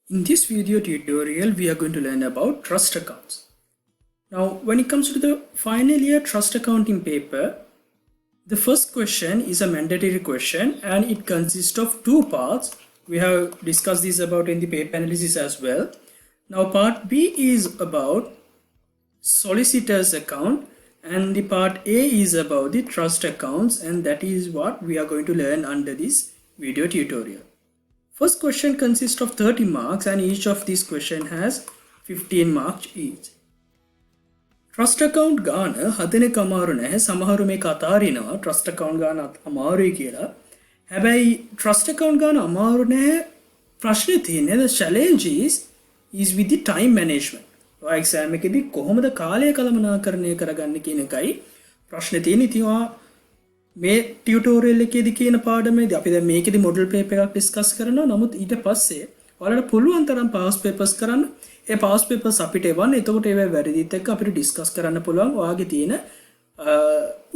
In this video tutorial, we are going to learn about trust accounts. Now, when it comes to the final year trust accounting paper, the first question is a mandatory question and it consists of two parts. We have discussed this about in the paper analysis as well. Now, part B is about solicitor's account and the part A is about the trust accounts, and that is what we are going to learn under this video tutorial. First question consists of 30 marks and each of these question has 15 marks each. Trust account ගාන හදන කමාරු නැහැ. සමහරු මේක අතාරිනවා trust account ගාන අමාරුයි කියලා. හැබැයි trust account ගාන අමාරු නැහැ. ප්‍රශ්නේ තියෙන්නේ the challenge is with the time management. ඔය exam එකේදී කොහොමද කාලය කළමනාකරණය කරගන්නේ කියන එකයි ප්‍රශ්නේ තියෙන්නේ. ඉතින් මේ ටියුටෝරියල් එකේදී කියන පාඩමේදී අපි දැන් මේකේදී මොඩල් පේපර් එකක් ඩිස්කස් කරනවා. නමුත් ඊට පස්සේ ඔයාලට පුළුවන් තරම් පාස් පේපර්ස් කරන්න. ඒ පාස් පේපර්ස් අපිට එවන්න. එතකොට ඒවා වැරදිත් එක්ක අපිට ඩිස්කස් කරන්න පුළුවන්. ඔයාගේ තියෙන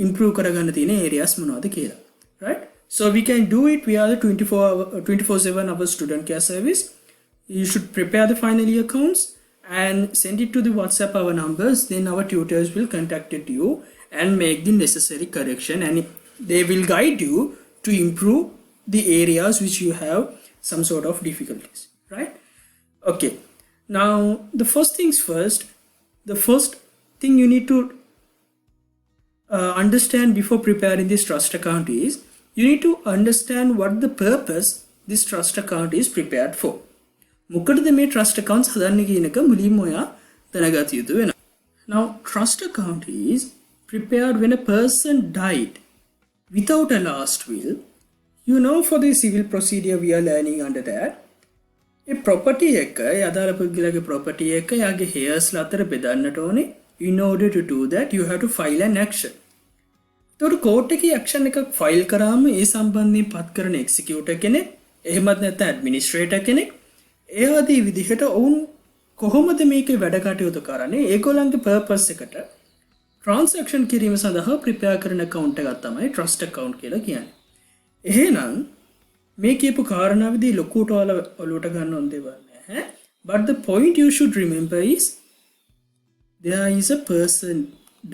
ඉම්ප්‍රූව් කරගන්න තියෙන ඒරියාස් මොනවද කියලා. Right? So we can do it via the 24/7 hour student care service. You should prepare the final year accounts and send it to the WhatsApp our numbers. Then our tutors will contact you and make the necessary correction, and they will guide you to improve the areas which you have some sort of difficulties, right? Okay, now the first things first, the first thing you need to understand before preparing this trust account is you need to understand what the purpose this trust account is prepared for. මොකටද මේ trust accounts හදන්නේ කියන එක මුලින්ම ඔයා දැනගත යුතු වෙනවා. Now trust account is prepared when a person died without a last will. You know, for the civil procedure we are learning under that. A property එක යදාළ පුද්ගලයාගේ property එක යාගේ heirs ලා අතර බෙදන්නට ඕනේ. In order to do that you have to file an action. ඒතකොට court එකේ action එකක් file කරාම ඒ සම්බන්ධයෙන් පත් කරන executor කෙනෙක් එහෙමත් නැත්නම් administrator කෙනෙක් ඒ ආදී විදිහට ඔවුන් කොහොමද මේකේ වැඩ කටයුතු කරන්නේ ඒගොල්ලන්ගේ purpose එකට transaction කිරීම සඳහා prepare කරන account එකක් තමයි trust account කියලා කියන්නේ. එහෙනම් මේ කියපු කාරණාවේදී ලොකුට ඔලුවට ගන්න ඕන දේවල් නැහැ. But the point you should remember is there is a person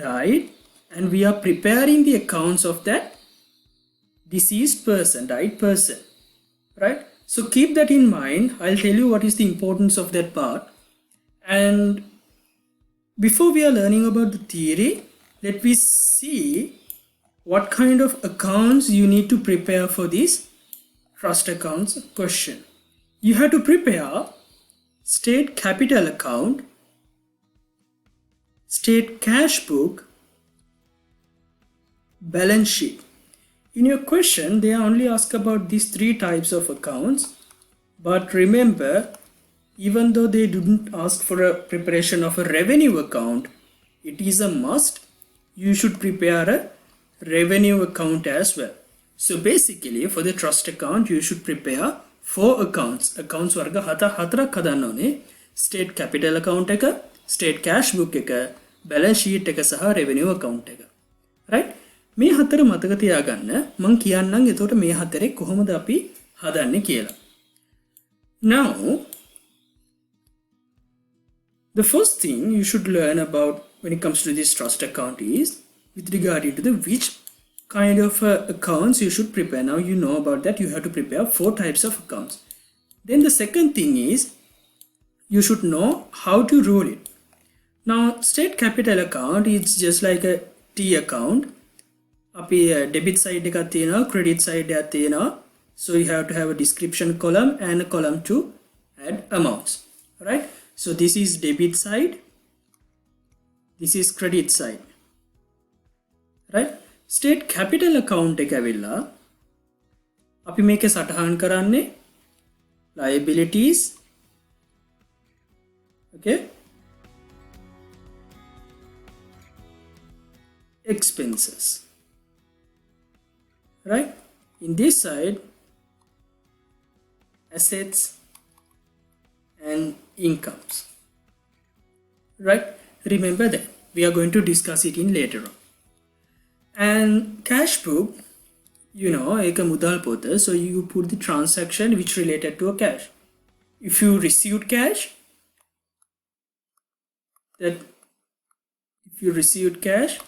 died and we are preparing the accounts of that deceased person, died person, right? So keep that in mind. I'll tell you what is the importance of that part. And before we are learning about the theory, let me see what kind of accounts you need to prepare for this trust accounts question. You have to prepare state capital account, state cash book, balance sheet. In your question, they only ask about these three types of accounts. But remember, even though they didn't ask for a preparation of a revenue account, it is a must. You should prepare a revenue account as well. So basically, for the trust account, you should prepare 4 accounts. Accounts වර්ග හතරක් හදන්න ඕනේ. State capital account එක, state cash book එක, balance sheet එක සහ revenue account එක. Right? මේ හතර මතක තියාගන්න. මම කියන්නම් එතකොට මේ හතරේ කොහොමද අපි හදන්නේ කියලා. Now, the first thing you should learn about when it comes to this trust account is with regard to the which kind of accounts you should prepare. Now you know about that. You have to prepare 4 types of accounts. Then the second thing is you should know how to rule it. Now state capital account is just like a T account. අපි debit side එකක් තියෙනවා, credit side එකක් තියෙනවා. So you have to have a description column and a column to add amounts, right? So this is debit side, this is credit side, right? State capital account එක ඇවිල්ලා අපි මේකේ සටහන් කරන්නේ liabilities, okay, expenses, right? In this side, assets and incomes, right? Remember that we are going to discuss it in later on. And cash book, you know, එක මුදල් පොත, so you put the transaction which related to a cash. if you received cash, that if you received cash,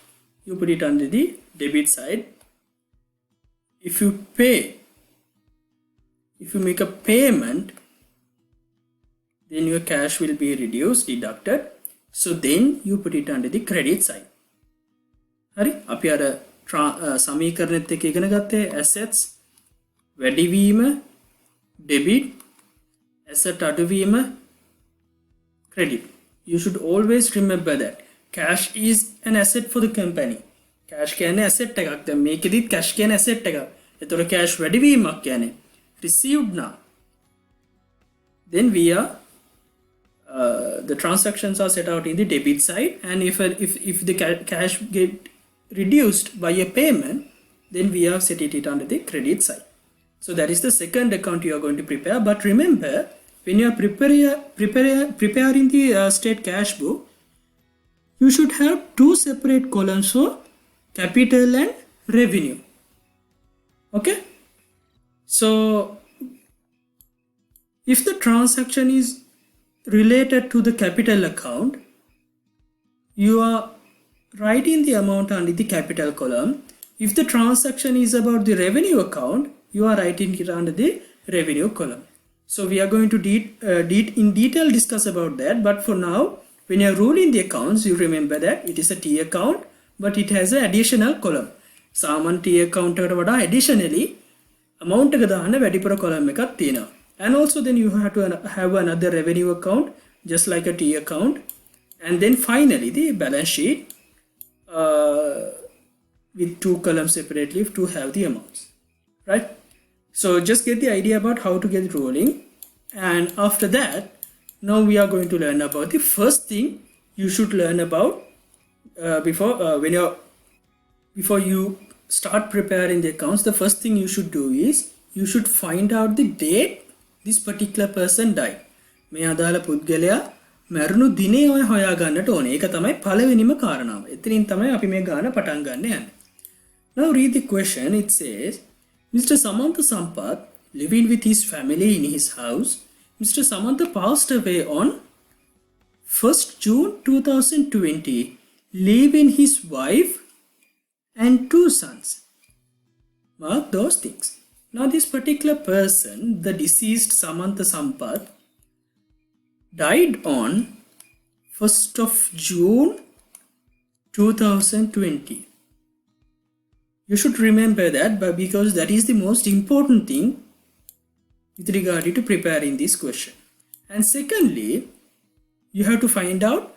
you put it under the debit side. If you make a payment, then your cash will be reduced, deducted. So then you put it under the credit side. හරි අපි අර සමීකරණෙත් එක්ක ඉගෙන ගත්තේ assets වැඩිවීම debit, asset අඩුවීම credit. You should always remember that cash is an asset for the company. Cash කියන්නේ asset එකක්. දැන් මේකෙදිත් cash කියන්නේ asset එකක්. ඒතකොට cash වැඩිවීමක් කියන්නේ received now. Then we are the transactions are set out in the debit side, and if the cash get reduced by a payment, then we have set it under the credit side. So that is the second account you are going to prepare. But remember, when you are preparing the state cash book, you should have two separate columns for capital and revenue. Okay, so if the transaction is related to the capital account, you are writing the amount under the capital column. If the transaction is about the revenue account, you are writing it under the revenue column. So we are going to in detail discuss about that, but for now, when you are ruling the accounts, you remember that it is a T account, but it has an additional column. සාමාන්‍ය T account එකට වඩා additionally amount එක දාන්න වැඩිපුර column එකක් තියෙනවා. And also then you have to have another revenue account just like a T account, and then finally the balance sheet with two columns separately to have the amounts, right? So just get the idea about how to get it rolling, and after that now we are going to learn about the first thing you should learn about before you start preparing the accounts. The first thing you should do is you should find out the date this particular person died. මේ අදාළ පුද්ගලයා මරණු දිනේ ඔය හොයා ගන්නට ඕනේ. ඒක තමයි පළවෙනිම කාරණාව. එතනින් තමයි අපි මේ ගාන පටන් ගන්න යන්නේ. Now read the question. It says, Mr. Samantha Sampath, living with his family in his house, Mr. Samantha passed away on 1st June 2020, leaving his wife and two sons. Mark those things. Now this particular person, the deceased Samantha Sampath, died on 1st of June 2020. You should remember that, but because that is the most important thing with regard to preparing this question. And secondly, you have to find out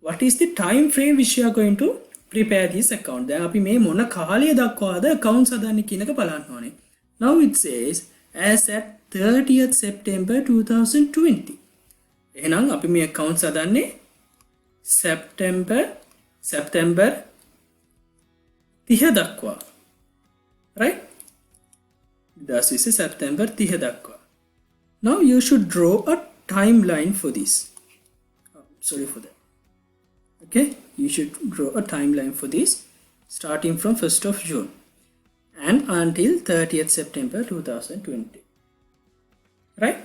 what is the time frame which you are going to prepare this account. දැන් අපි මේ මොන කාලය දක්වාද accounts හදන්නේ කියන එක බලන්න ඕනේ. Now it says as at 30th September 2020. එහෙනම් අපි මේ accounts හදන්නේ September 30 දක්වා. Right? This is September 30 දක්වා. Now you should draw a timeline for this. Sorry for that. Okay, you should draw a timeline for this starting from 1st of June and until 30th September 2020. Right?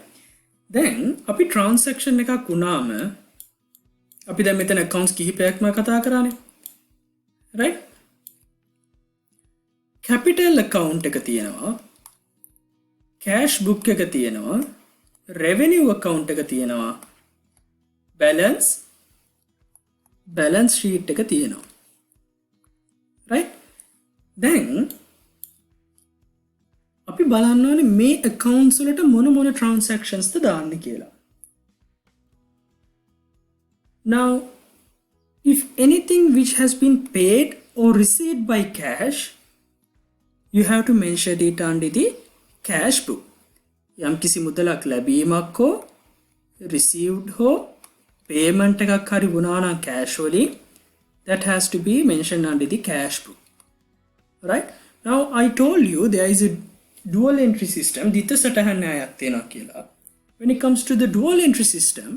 Then අපි transaction එකක් වුණාම අපි දැන් මෙතන accounts කිහිපයක්ම කතා කරානේ. Right? Capital account එක තියෙනවා, cash book එක තියෙනවා, revenue account එක තියෙනවා, balance sheet එක තියෙනවා. Right? Then අපි බලන්න ඕනේ මේ accounts වලට මොන transactions ද දාන්න කියලා. Now if anything which has been paid or received by cash, you have to mention it under the cash book. යම් කිසි මුදලක් ලැබීමක් හෝ received හෝ payment එකක් හරි වුණා නම් cash වලින්, that has to be mentioned under the cash book. Right? Now I told you there is a dual entry system. දිත්ත සටහන් න්‍යායක් තියෙනවා කියලා. When it comes to the dual entry system,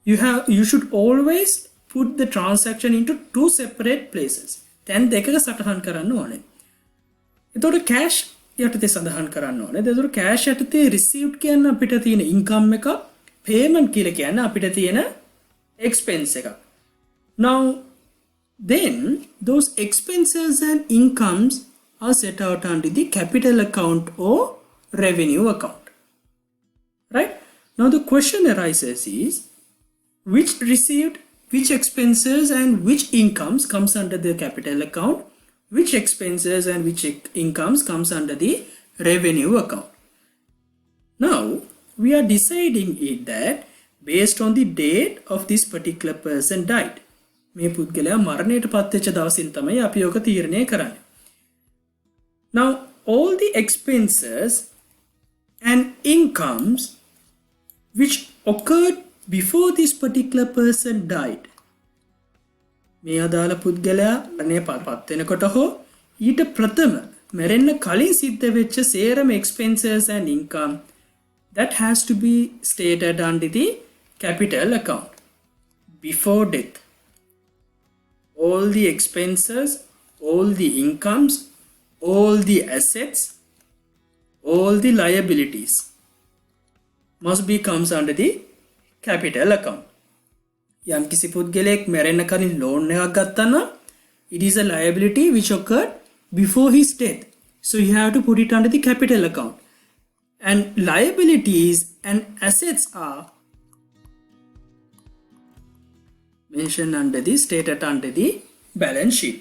you should always put the transaction into two separate places. දැන් දෙකක සටහන් කරන්න ඕනේ. එතකොට cash යටතේ සඳහන් කරන්න ඕනේ. එතකොට cash යටතේ received කියන්න අපිට තියෙන income එක, payment කියලා කියන්න අපිට තියෙන expense එක. Now then those expenses and incomes are set out under the capital account or revenue account. Right? Now the question arises is which received, which expenses and which incomes comes under the capital account, which expenses and which incomes comes under the revenue account. Now we are deciding it that based on the date of this particular person died. මේ පුද්ගලයා මරණයට පත් වෙච්ච දවසින් තමයි අපි ඔක තීරණය කරන්නේ. Now all the expenses and incomes which occurred before this particular person died, මේ අදාළ පුද්ගලයා මරණයට පත් වෙනකොට හෝ ඊට ප්‍රථම මැරෙන්න කලින් සිද්ධ වෙච්ච සේරම expenses and income that has to be stated under the capital account before death. All the expenses, all the incomes, all the assets, all the liabilities must be comes under the capital account. යම් කිසි පුද්ගලයෙක් මැරෙන්න කලින් loan එකක් ගත්තා නම් it is a liability which occurred before his death. So you have to put it under the capital account. And liabilities and assets are mentioned under the stated under the balance sheet.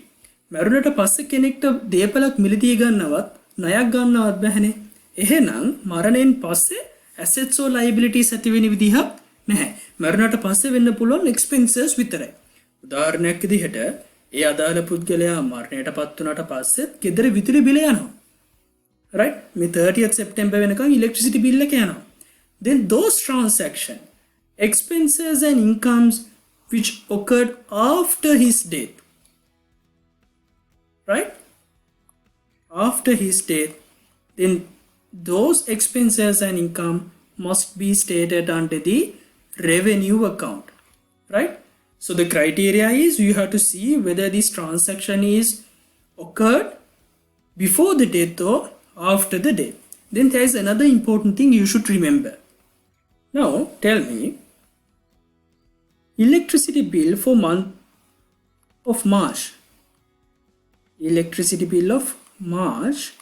මරුණට පස්සේ කෙනෙක්ට දේපලක් මිලදී ගන්නවත් ණයක් ගන්නවත් බැහැනේ. එහෙනම් මරණයෙන් පස්සේ assets or liabilities ඇති වෙන විදිහක් නැහැ. මරණට පස්සේ වෙන්න පුළුවන් expenses විතරයි. උදාහරණයක් විදිහට ඒ අදාළ පුද්ගලයා මරණයට පත් වුණාට පස්සේ ගෙදර විදුලි බිල යනවා. Right? මේ 30th September වෙනකන් electricity bill එක යනවා. Then those transaction expenses and incomes which occurred after his death, right? After his death, then those expenses and income must be stated under the revenue account, right? So the criteria is you have to see whether this transaction is occurred before the death or after the death. Then there is another important thing you should remember. Now tell me, electricity bill for month of March. Electricity bill of March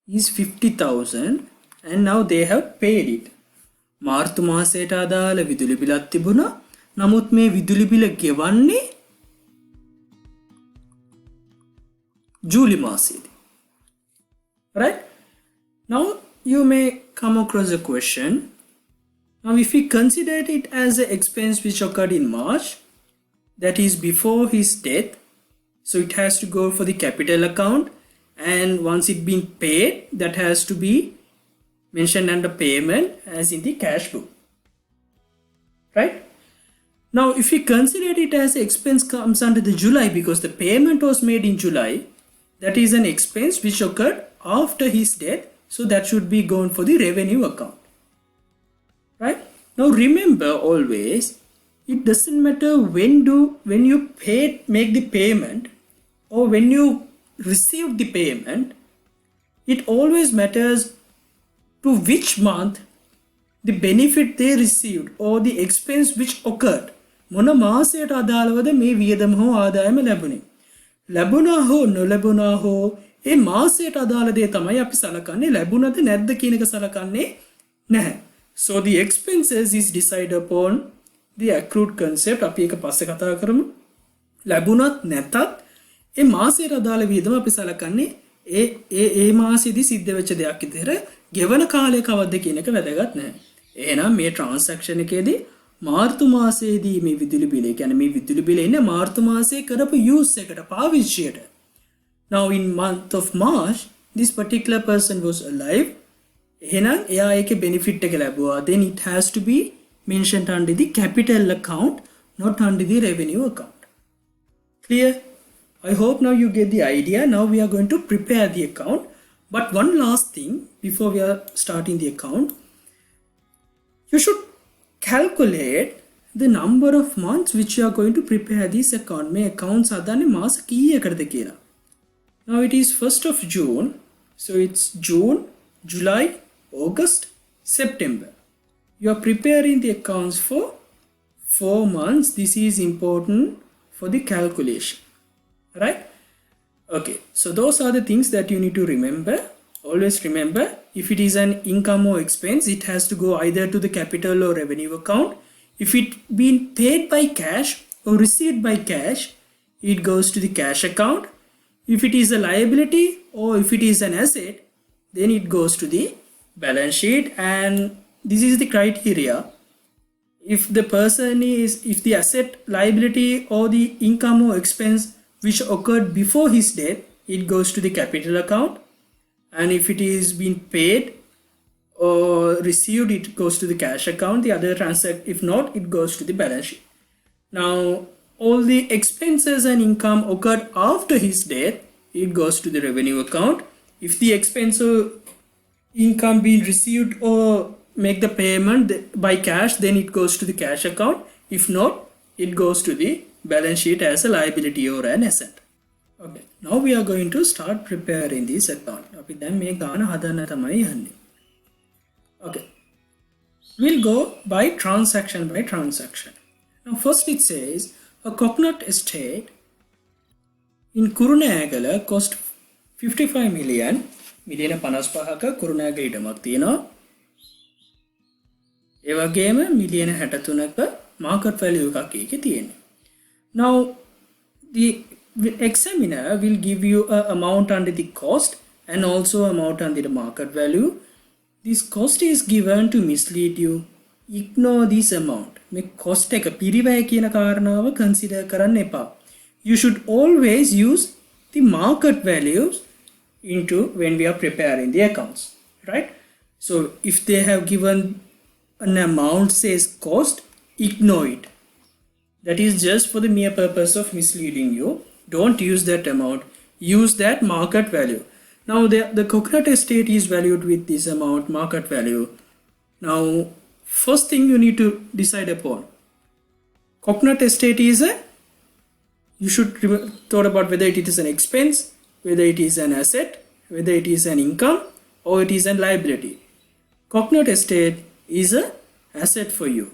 is 50,000 and now they have paid it. මාර්තු මාසයට අදාළ විදුලි බිලක් තිබුණා. නමුත් මේ විදුලි බිල ගෙවන්නේ ජූලි මාසයේදී. Right? Now you may come across a question. Now if we consider it as an expense which occurred in March, that is before his death, so it has to go for the capital account, and once it been paid, that has to be mentioned under payment as in the cash book. Right? Now if we consider it as expense comes under the July because the payment was made in July, that is an expense which occurred after his death, so that should be gone for the revenue account. Right? Now remember always, it doesn't matter when you make the payment or when you receive the payment, it always matters to which month the benefit they received or the expense which occurred. මොන මාසයට අදාළවද මේ වියදම හෝ ආදායම ලැබුණේ. ලැබුණා හෝ නොලැබුණා හෝ ඒ මාසයට අදාළ දේ තමයි අපි සලකන්නේ. ලැබුණද නැද්ද කියන එක සලකන්නේ නැහැ. So the expenses is decided upon the accrued concept. අපි ඒක පස්සේ කතා කරමු. ලැබුණත් නැතත් ඒ මාසයට අදාළ වියදම අපි සලකන්නේ ඒ මාසෙදී සිද්ධ වෙච්ච දෙයක් විතර ගෙවන කාලය කවද්ද කියන එක වැදගත් නැහැ. එහෙනම් මේ transaction එකේදී මාර්තු මාසයේදී මේ විදුලි බිල, කියන්නේ මේ විදුලි බිල එන්නේ මාර්තු මාසයේ කරපු use එකට, පාවිච්චියට. Now in month of March, this particular person was alive. එහෙනම් එයා ඒකේ benefit එක ලැබුවා. Then it has to be mentioned under the capital account, not under the revenue account. Clear? I hope now you get the idea. Now we are going to prepare the account. But one last thing before we are starting the account, you should calculate the number of months which you are going to prepare this account. May accounts adane maas kiyakada කියලා. Now it is 1st of June. So it's June, July, August, September. You are preparing the accounts for 4 months. This is important for the calculation, right? Okay, so those are the things that you need to remember. Always remember, if it is an income or expense, it has to go either to the capital or revenue account. If it been paid by cash or received by cash, it goes to the cash account. If it is a liability or if it is an asset, then it goes to the balance sheet. And this is the criteria. If the asset, liability or the income or expense which occurred before his death, it goes to the capital account. And if it is being paid or received, it goes to the cash account. The other if not, it goes to the balance sheet. Now, all the expenses and income occurred after his death, it goes to the revenue account. If the expense or income being received or make the payment by cash, then it goes to the cash account. If not, it goes to the balance sheet as a liability or an asset. Okay, now we are going to start preparing this account. Okay, we'll go by transaction. Now first it says a coconut estate in Kurunegala cost 55 million. මිලියන 55ක කුරුණෑගල ඉඩමක් තියෙනවා. ඒ වගේම මිලියන 63ක market value එකක් ඒකේ තියෙනවා. Now the examiner will give you a amount under the cost and also amount under the market value. This cost is given to mislead you. Ignore this amount. මේ cost එක පිරිවැය කියන කාරණාව consider කරන්න එපා. You should always use the market values into when we are preparing the accounts, right? So if they have given an amount says cost, ignore it. That is just for the mere purpose of misleading you. Don't use that amount. Use that market value. Now the coconut estate is valued with this amount, market value. Now first thing you need to decide upon, coconut estate is you should thought about whether it is an expense, whether it is an asset, whether it is an income or it is a liability. Coconut estate is an asset for you.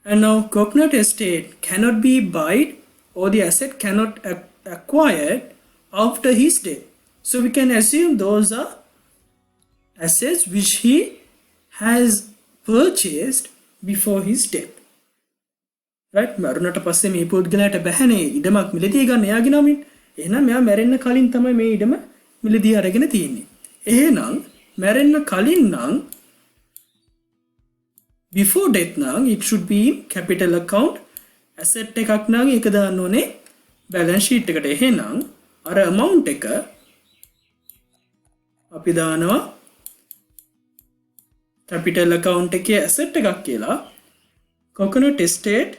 And now coconut estate cannot be bought or the asset cannot acquired after his death. So we can assume those are assets which he has purchased before his death. Right? මරුණට පස්සේ මේ පුද්ගලයාට බැහැනේ ඉඩමක් මිලදී ගන්න එයාගේ නමින්. එහෙනම් මෙයා මැරෙන්න කලින් තමයි මේ ඉඩම මිලදී අරගෙන තියෙන්නේ. එහෙනම් මැරෙන්න කලින් නම් before death නම් it should be in capital account. asset එකක් නම් ඒක දාන්න ඕනේ balance sheet එකට. එහෙනම් අර amount එක අපි දානවා capital account එකේ asset එකක් කියලා. coconut estate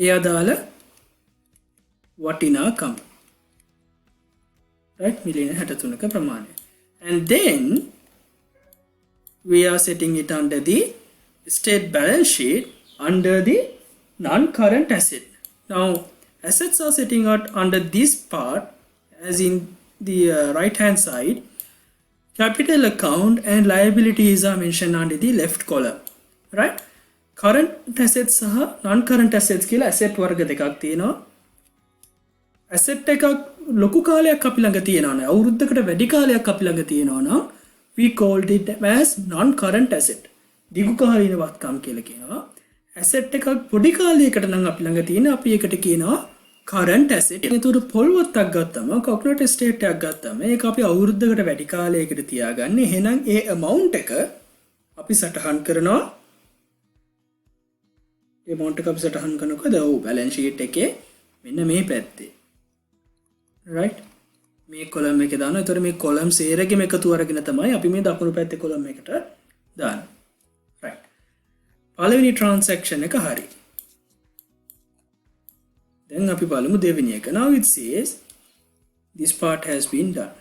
එයා දාලා වටිනාකම, right? මිලියන 63ක ප්‍රමාණය. And then we are setting it under the state balance sheet under the non-current asset. Now assets are setting out under this part as in the right hand side. Capital account and liabilities are mentioned under the left column, right? Current assets සහ non-current assets කියලා asset වර්ග දෙකක් තියෙනවා. asset එකක් ලොකු කාලයක් අපි ළඟ තියෙනවා නේ, අවුරුද්දකට වැඩි කාලයක් අපි ළඟ තියෙනවා නම් we called it as non-current asset. දිගු කාලීන වත්කම් කියලා කියනවා. asset එකක් පොඩි කාලයකට නම් අපි ළඟ තියෙන අපි ඒකට කියනවා current asset. එතකොට පොල්වත්තක් ගත්තම coconut estate එකක් ගත්තම ඒක අපි අවුරුද්දකට වැඩි කාලයකට තියාගන්නේ. එහෙනම් ඒ amount එක අපි සටහන් කරනවා. ඒ amount එක අපි සටහන් කරනකොට balance sheet එකේ මෙන්න මේ පැත්තේ, right? මේ column එකේ දානවා. එතකොට මේ column සේරගෙම එකතු අරගෙන තමයි අපි මේ දකුණු පැත්තේ column එකට දාන්නේ, right? පළවෙනි transaction එක හරි. දැන් අපි බලමු දෙවෙනි එක. Now it says this part has been done.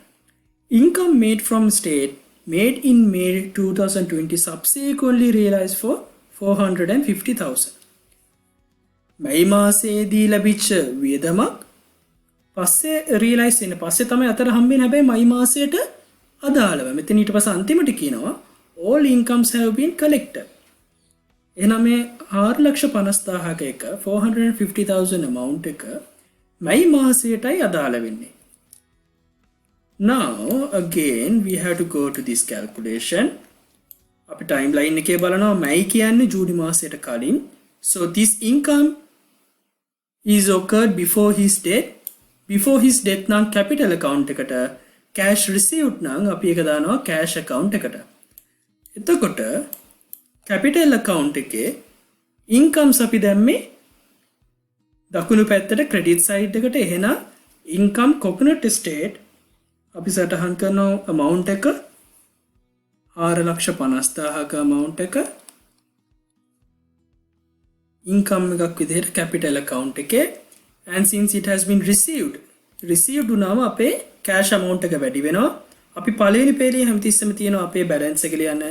Income made from state made in May 2020 subsequently realized for 450,000. මේ මාසයේදී ලැබිච්ච වියදමක් පස්සේ රියලයිස් වෙන පස්සේ තමයි අතර හම්බෙන්නේ. හැබැයි මයි මාසයට අදාළව මෙතන ඊට පස්සේ අන්තිමට කියනවා all incomes have been collected. එහෙනම් මේ 4,50,000ක එක 450,000 amount එක මයි මාසයටයි අදාළ වෙන්නේ. Now again we have to go to this calculation. අපි timeline එකේ බලනවා මයි කියන්නේ ජූනි මාසයට කලින්. So this income is occurred before his death. Before his death නම් capital account එකට, cash received නම් අපි එක දානවා cash account එකට. එතකොට capital account එකේ incomes අපි දැම්මේ දකුණු පැත්තට credit side එකට. එහෙනම් income coconut estate අපි සටහන් කරන amount එක 4,50,000ක amount එක income එකක් විදිහට capital account එකේ. and since it has been received උනාම අපේ cash amount එක වැඩි වෙනවා. අපි පළවෙනි පේලිය හැමතිස්සෙම තියෙනවා අපේ balance එක ලියන්න.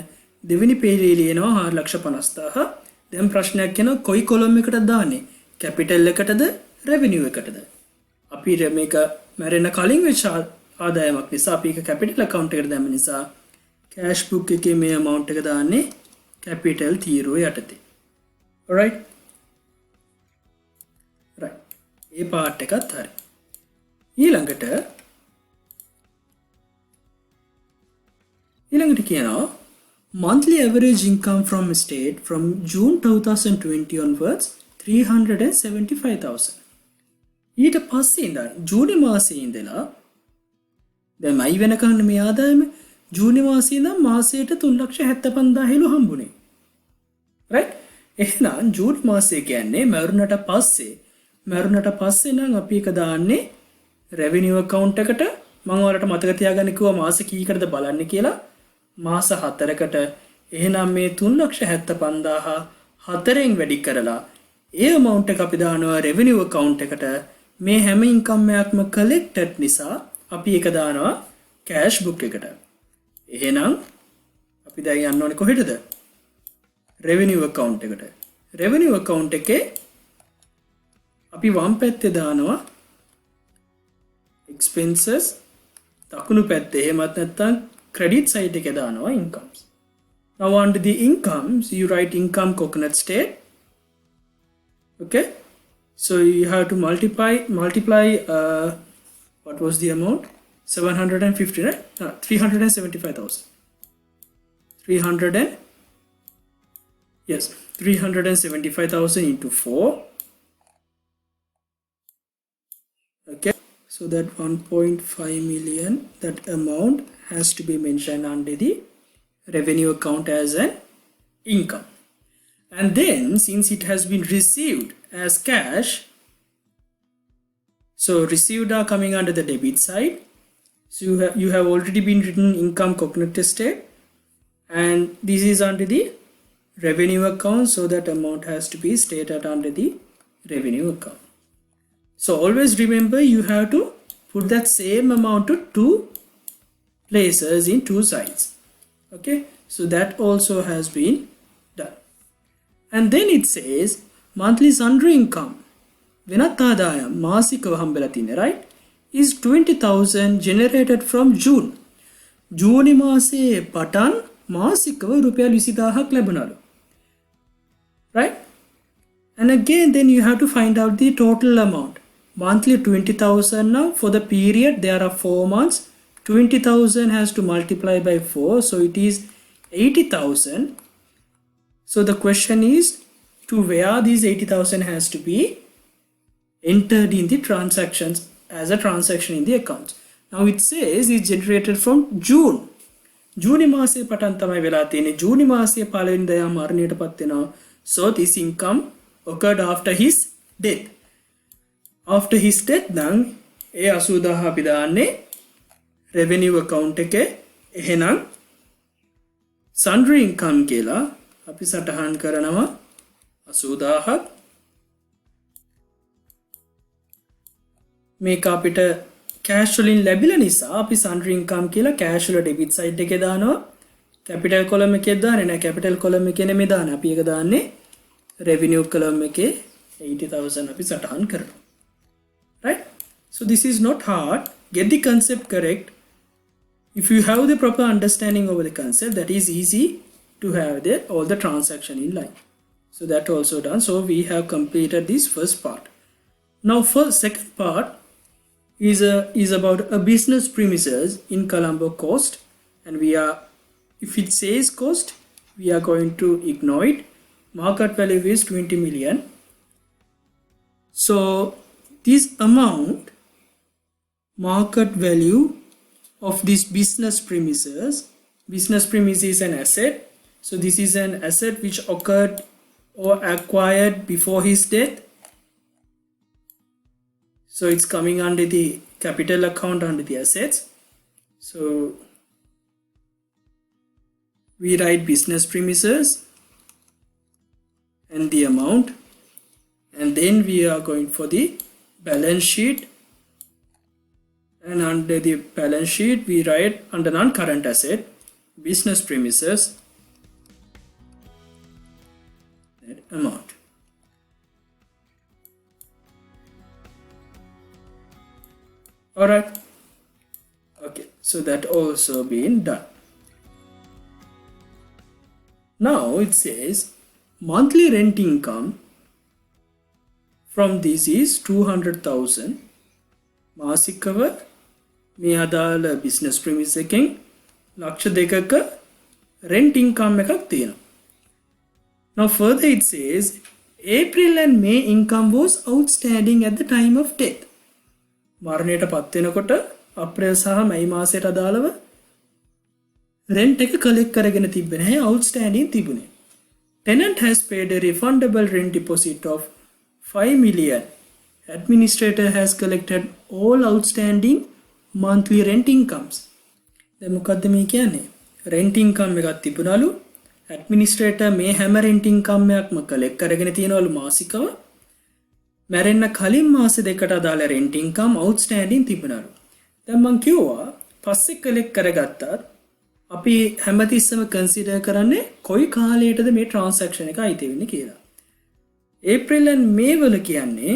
දෙවෙනි පේලිය ලියනවා 4,50,000. දැන් ප්‍රශ්නයක් එනවා කොයි column එකටද දාන්නේ? capital එකටද revenue එකටද? අපි මේක මැරෙන්න කලින් වෙච්ච ආදායමක් නිසා අපි ඒක capital account එකට දැම්ම නිසා cash book එකේ මේ amount එක දාන්නේ capital තීරුව යටතේ. alright right ඒ part එකත් හරි. ඊළඟට කියනවා monthly average income from state from June 2020 onwards 375,000. ඊට පස්සේ ඉඳන් ජූනි මාසයේ ඉඳලා දැන් මයි වෙනකන් මේ ආදායම ජූනි මාසයේ ඉඳන් මාසයට 3,75,000 හම්බුනේ. right එහෙනම් ජූනි මාසයේ කියන්නේ මරුණට පස්සේ නම් අපි එක දාන්නේ revenue account එකට. මම ඔයාලට මතක තියාගන්න කිව්වා මාස කීයකටද බලන්න කියලා. මාස 4කට. එහෙනම් මේ 3,75,000 4ෙන් වැඩි කරලා ඒ amount එක අපි දානවා revenue account එකට. මේ හැම income එකක්ම collected නිසා අපි එක දානවා cash book එකට. එහෙනම් අපි දැන් යන්න ඕනේ කොහෙටද? revenue account එකට. revenue account එකේ අපි වම් පැත්තේ දානවා expenses, දකුණු පැත්තේ එහෙමත් නැත්නම් credit side එකේ දානවා incomes. Now under the incomes you write income coconut state. Okay, so you have to multiply what was the amount? 750, right? No, 375,000. 375,000 into 4. Okay, so that 1.5 million, that amount has to be mentioned under the revenue account as an income. And then since it has been received as cash, so received are coming under the debit side. So you have already been written income coconut estate, and this is under the revenue account, so that amount has to be stated under the revenue account. So always remember you have to put that same amount to two places in two sides. Okay, so that also has been done. And then it says monthly sundry income වෙනත් ආදායම් මාසිකව හම්බෙලා තියෙන්නේ, right, is 20,000 generated from June. ජූනි මාසයේ පටන් මාසිකව රුපියල් 20,000ක් ලැබුණලු. right, and again then you have to find out the total amount. Monthly 20,000. now for the period there are 4 months. 20,000 has to multiply by 4, so it is 80,000. So the question is to where these 80,000 has to be entered in the transactions as a transaction in the accounts. Now it says it's generated from June. ජූනි මාසයේ පටන් තමයි වෙලා තියෙන්නේ. ජූනි මාසයේ පළවෙනි දා මරණයටපත් වෙනවා. So this income occurred after his death. After his death නම් ඒ 80,000 අපි දාන්නේ revenue account එකේ. එහෙනම් sundry income කියලා අපි සටහන් කරනවා 80,000ක්. මේක අපිට cash වලින් ලැබිලා නිසා අපි sundry income කියලා cash වල debit side එකේ දානවා. capital column එකේ දාන්නේ නැහැ. capital column එකේ නෙමෙයි දාන්නේ. අපි ඒක දාන්නේ revenue column එකේ 80,000 අපි සටහන් කරනවා. right, so this is not hard. Get the concept correct. If you have the proper understanding over the concept, that is easy to have all the transaction in line. So that also done. So we have completed this first part. Now for second part is about a business premises in Colombo cost, and if it says cost, we are going to ignore it. Market value is 20 million. So this amount, market value of this business premises is an asset. So this is an asset which occurred or acquired before his death. So it's coming under the capital account under the assets. So we write business premises and the amount, and then we are going for the balance sheet, and under the balance sheet we write under non-current asset business premises that amount. Alright, okay, so that also been done. Now it says monthly rent income from this is 200,000 මාසිකව මේ අදාළ business premise එකෙන් ලක්ෂ දෙකක rent income එකක් තියෙනවා. Now further it says April and May income was outstanding at the time of death. මරණයට පත් වෙනකොට අප්‍රේල් සහ මැයි මාසයට අදාළව rent එක collect කරගෙන තිබ්බේ නැහැ, outstanding තිබුණේ. Tenant has paid a refundable rent deposit of 5 million. Administrator has collected all outstanding monthly rent incomes. දැන් මොකද්ද මේ කියන්නේ? rent income එකක් තිබුණලු. administrator මේ හැම rent income එකක්ම collect කරගෙන තියනවලු මාසිකව. මැරෙන්න කලින් මාස දෙකට අදාළ rent income outstanding තිබුණලු. දැන් මං කිව්වා පස්සේ collect කරගත්තත් අපි හැමතිස්සම consider කරන්නේ කොයි කාලයටද මේ transaction එක අයිති වෙන්නේ කියලා. April and May වල කියන්නේ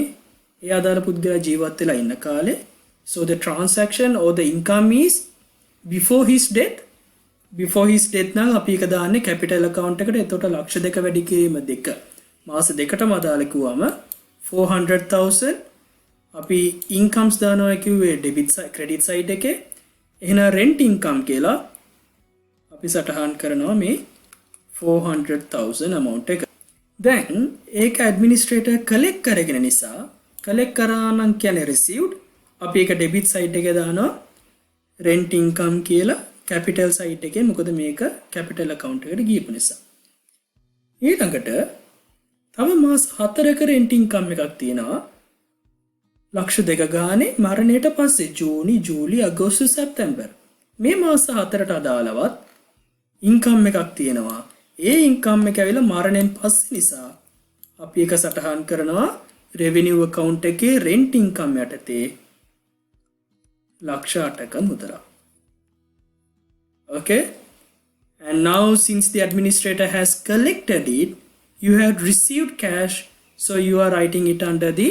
ඒ ආදාළ පුද්ගලයා ජීවත් වෙලා ඉන්න කාලේ. So the transaction or the income is before his death. Before his death නම් අපි එක දාන්නේ capital account එකට. එතකොට ලක්ෂ දෙක වැඩි කිරීම දෙක මාස දෙකටම අදාළ කිව්වම 400,000 අපි incomes දානවා කිව්වේ debit side credit side එකේ. එහෙනම් rent income කියලා අපි සටහන් කරනවා මේ 400,000 amount එක. Then ඒක administrator collect කරගෙන නිසා collect කරා නම් කියන්නේ received. අපි ඒක debit side එකේ දානවා rent income කියලා capital side එකේ. මොකද මේක capital account එකට ගියපු නිසා. ඊළඟට තව මාස 4ක rent income එකක් තියෙනවා. ලක්ෂ දෙක ගානේ මරණයට පස්සේ ජූනි, ජූලි, අගෝස්තු, සැප්තැම්බර් මේ මාස 4ට අදාළවත් income එකක් තියෙනවා. ඒ income එක ඇවිල්ලා මරණයෙන් පස්සේ නිසා අපි ඒක සටහන් කරනවා revenue account එකේ rent income යටතේ ලක්ෂ 8ක මුදලක්. Okay, and now since the administrator has collected it, you have received cash, so you are writing it under the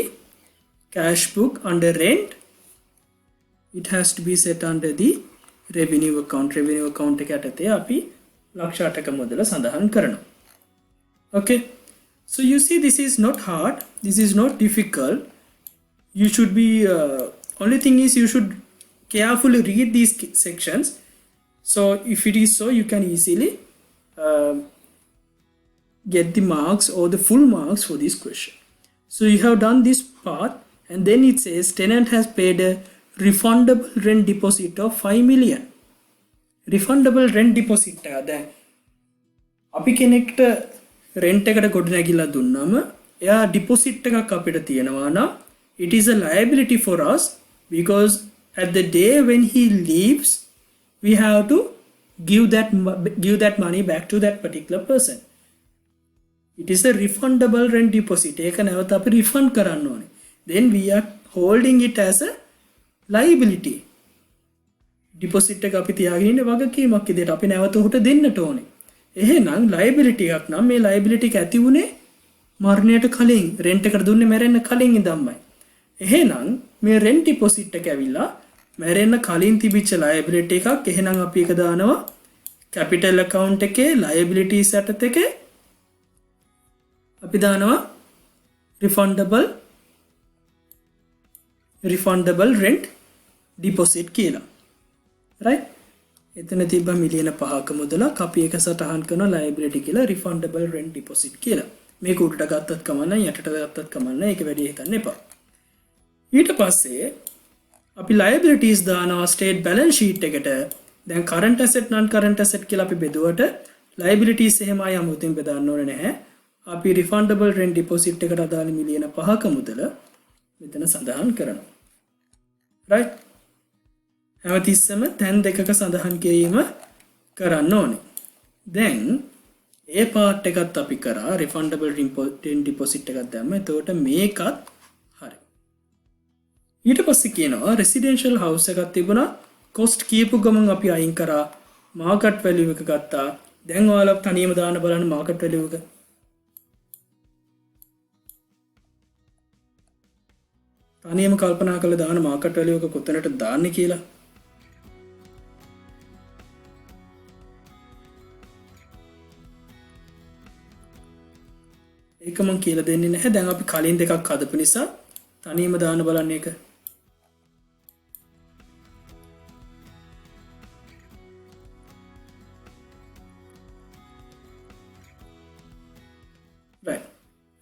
cash book under rent. It has to be set under the revenue account. Revenue account එක යටතේ අපි ලක්ෂ 8ක මුදල සඳහන් කරනවා. Okay, so you see this is not hard, this is not difficult. You should be only thing is you should carefully read these sections. So if it is so, you can easily get the marks or the full marks for this question. So you have done this part, and then it says tenant has paid a refundable rent deposit of 5 million. Refundable rent deposit දැන් අපි කෙනෙක්ට rent එකට ගොඩ නැගිලා දුන්නාම එයා deposit එකක් අපිට තියෙනවා නම් it is a liability for us, because at the day when he leaves we have to give that money back to that particular person. It is a refundable rent deposit. ඒක නැවත අපි refund කරන්න ඕනේ. Then we are holding it as a liability. Deposit එක අපි තියාගෙන ඉන්න වගකීමක් විදිහට අපි නැවත උහුට දෙන්නට ඕනේ. එහෙනම් liability එකක් නම් මේ liability එක ඇති වුණේ මරණයට කලින් rent එකට දුන්නේ මැරෙන්න කලින් ඉඳන්මයි. එහෙනම් මේ rent deposit එක ඇවිල්ලා මැරෙන්න කලින් තිබිච්ච liability එකක්. එහෙනම් අපි ඒක දානවා capital account එකේ liabilities යටතේ අපි දානවා refundable rent deposit කියලා. right? එතන තිබ්බ මිලියන 5ක මුදලක් අපි ඒක සටහන් කරන liability කියලා refundable rent deposit කියලා. මේක උඩට ගත්තත් කමන්න යටට ගත්තත් කමන්න ඒක වැඩි හිතන්න එපා. ඊට පස්සේ අපි liabilities දානවා state balance sheet එකට. දැන් current asset non current asset කියලා අපි බෙදුවට liabilities එහෙම ආය අමුතුවෙන් බෙදන්න ඕනේ නැහැ. අපි refundable rent deposit එකට අදාළ මිලියන 5ක මුදල මෙතන සඳහන් කරනවා. right? හැමතිස්සෙම තැන් දෙකක සඳහන් කිරීම කරන්න ඕනේ. දැන් ඒ පාර්ට් එකත් අපි කරා refundable rent deposit එකක් දැම්ම. එතකොට මේකත් හරි. ඊට පස්සේ කියනවා residential house එකක් තිබුණා. cost කියපු ගමන් අපි අයින් කරා market value එක ගත්තා. දැන් ඔයාලා තනියම දාන්න බලන්න market value එක. තනියම කල්පනා කරලා දාන market value එක කොතනට දාන්නේ කියලා. ඒක මම කියලා දෙන්නේ නැහැ. දැන් අපි කලින් දෙකක් හදපු නිසා තනියම දාන්න බලන්න ඒක. right.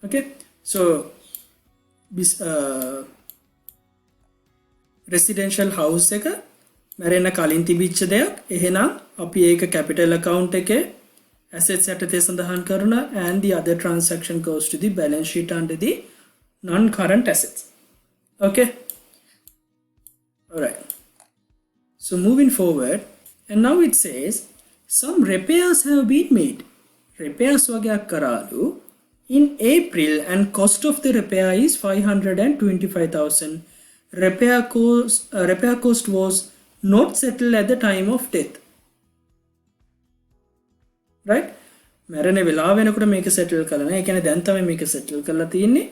okay. so residential house එක මැරෙන්න කලින් තිබිච්ච දෙයක්. එහෙනම් අපි ඒක capital account එකේ assets යටතේ සඳහන් කරනවා and the other transaction goes to the balance sheet under the non-current assets. okay. alright. so moving forward and now it says some repairs have been made. repairs වගේක් කරාලු in April and cost of the repair is 525,000. repair cost was not settled at the time of death. right? මැරෙන වෙලාව වෙනකොට මේක settle කරනවා. ඒ කියන්නේ දැන් තමයි මේක settle කරලා තියෙන්නේ.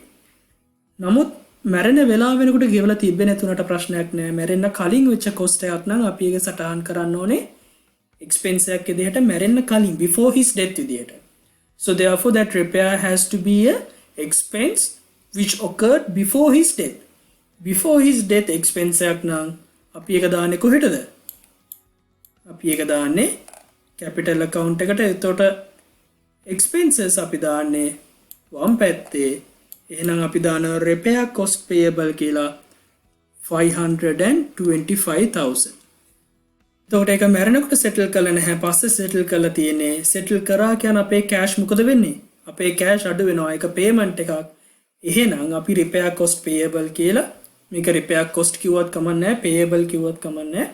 නමුත් මැරෙන වෙලාව වෙනකොට ගෙවලා තිබ්බේ නැතුණට ප්‍රශ්නයක් නෑ. මැරෙන්න කලින් වෙච්ච cost එකක් නම් අපි ඒක සටහන් කරන්න ඕනේ expense එකක් විදිහට මැරෙන්න කලින් before his death විදිහට. so therefore that repair has to be a expense which occurred before his death. before his death expense එකක් නම් අපි ඒක දාන්නේ කොහෙටද? අපි ඒක දාන්නේ capital account එකට. එතකොට expenses අපි දාන්නේ වම් පැත්තේ. එහෙනම් අපි දානවා repair cost payable කියලා 525,000. එතකොට ඒක මැරෙනකොට settle කරලා නැහැ. පස්සේ settle කරලා තියෙන්නේ. settle කරා කියන අපේ cash මොකද වෙන්නේ? අපේ cash අඩු වෙනවා. ඒක payment එකක්. එහෙනම් අපි repair cost payable කියලා මේක repair cost කිව්වත් කමක් නැහැ. payable කිව්වත් කමක් නැහැ.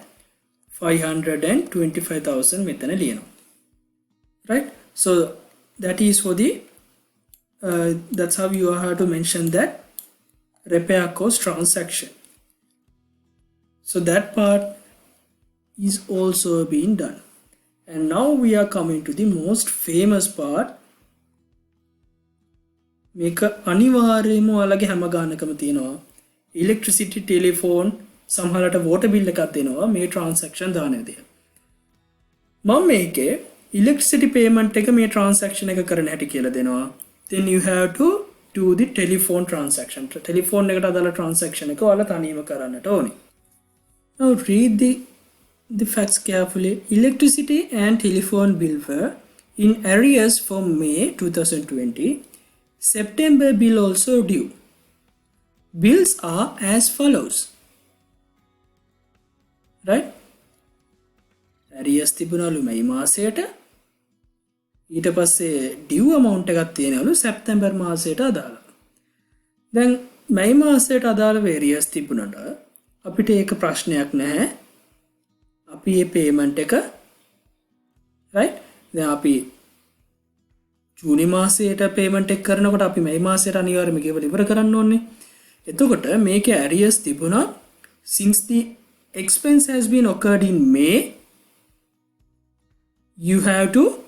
525,000 මෙතන ලියනවා. right? so that is for the that's how you have to mention that repair cost transaction. so that part is also being done. and now we are coming to the most famous part. මේක අනිවාර්යයෙන්ම ඔයාලගේ හැම ගානකම තියෙනවා. electricity, telephone, සමහරට water bill එකක් දෙනවා මේ transaction දාන විදිය. මම මේකේ electricity payment එක මේ transaction එක කරන හැටි කියලා දෙනවා. then you have to do the telephone transaction. telephone එකට අදාළ transaction එක ඔයාලා තනියම කරන්නට ඕනේ. now read the facts carefully. electricity and telephone bill were in arrears for May 2020. September bill also due. Bills are as follows. right? arrears තිබුණලු මේ මාසයට. ඊට පස්සේ due amount එකක් තියෙනවලු සැප්තැම්බර් මාසයට අදාළ. දැන් මේ මාසයට අදාළ arrears තිබුණාට අපිට ඒක ප්‍රශ්නයක් නැහැ. අපි මේ payment එක right? දැන් අපි ජූනි මාසයට payment එක කරනකොට අපි මේ මාසයට අනිවාර්යයෙන්ම ගෙවල ඉවර කරන්න ඕනේ. එතකොට මේකේ arrears තිබුණා since the expense has been occurred in May, you have to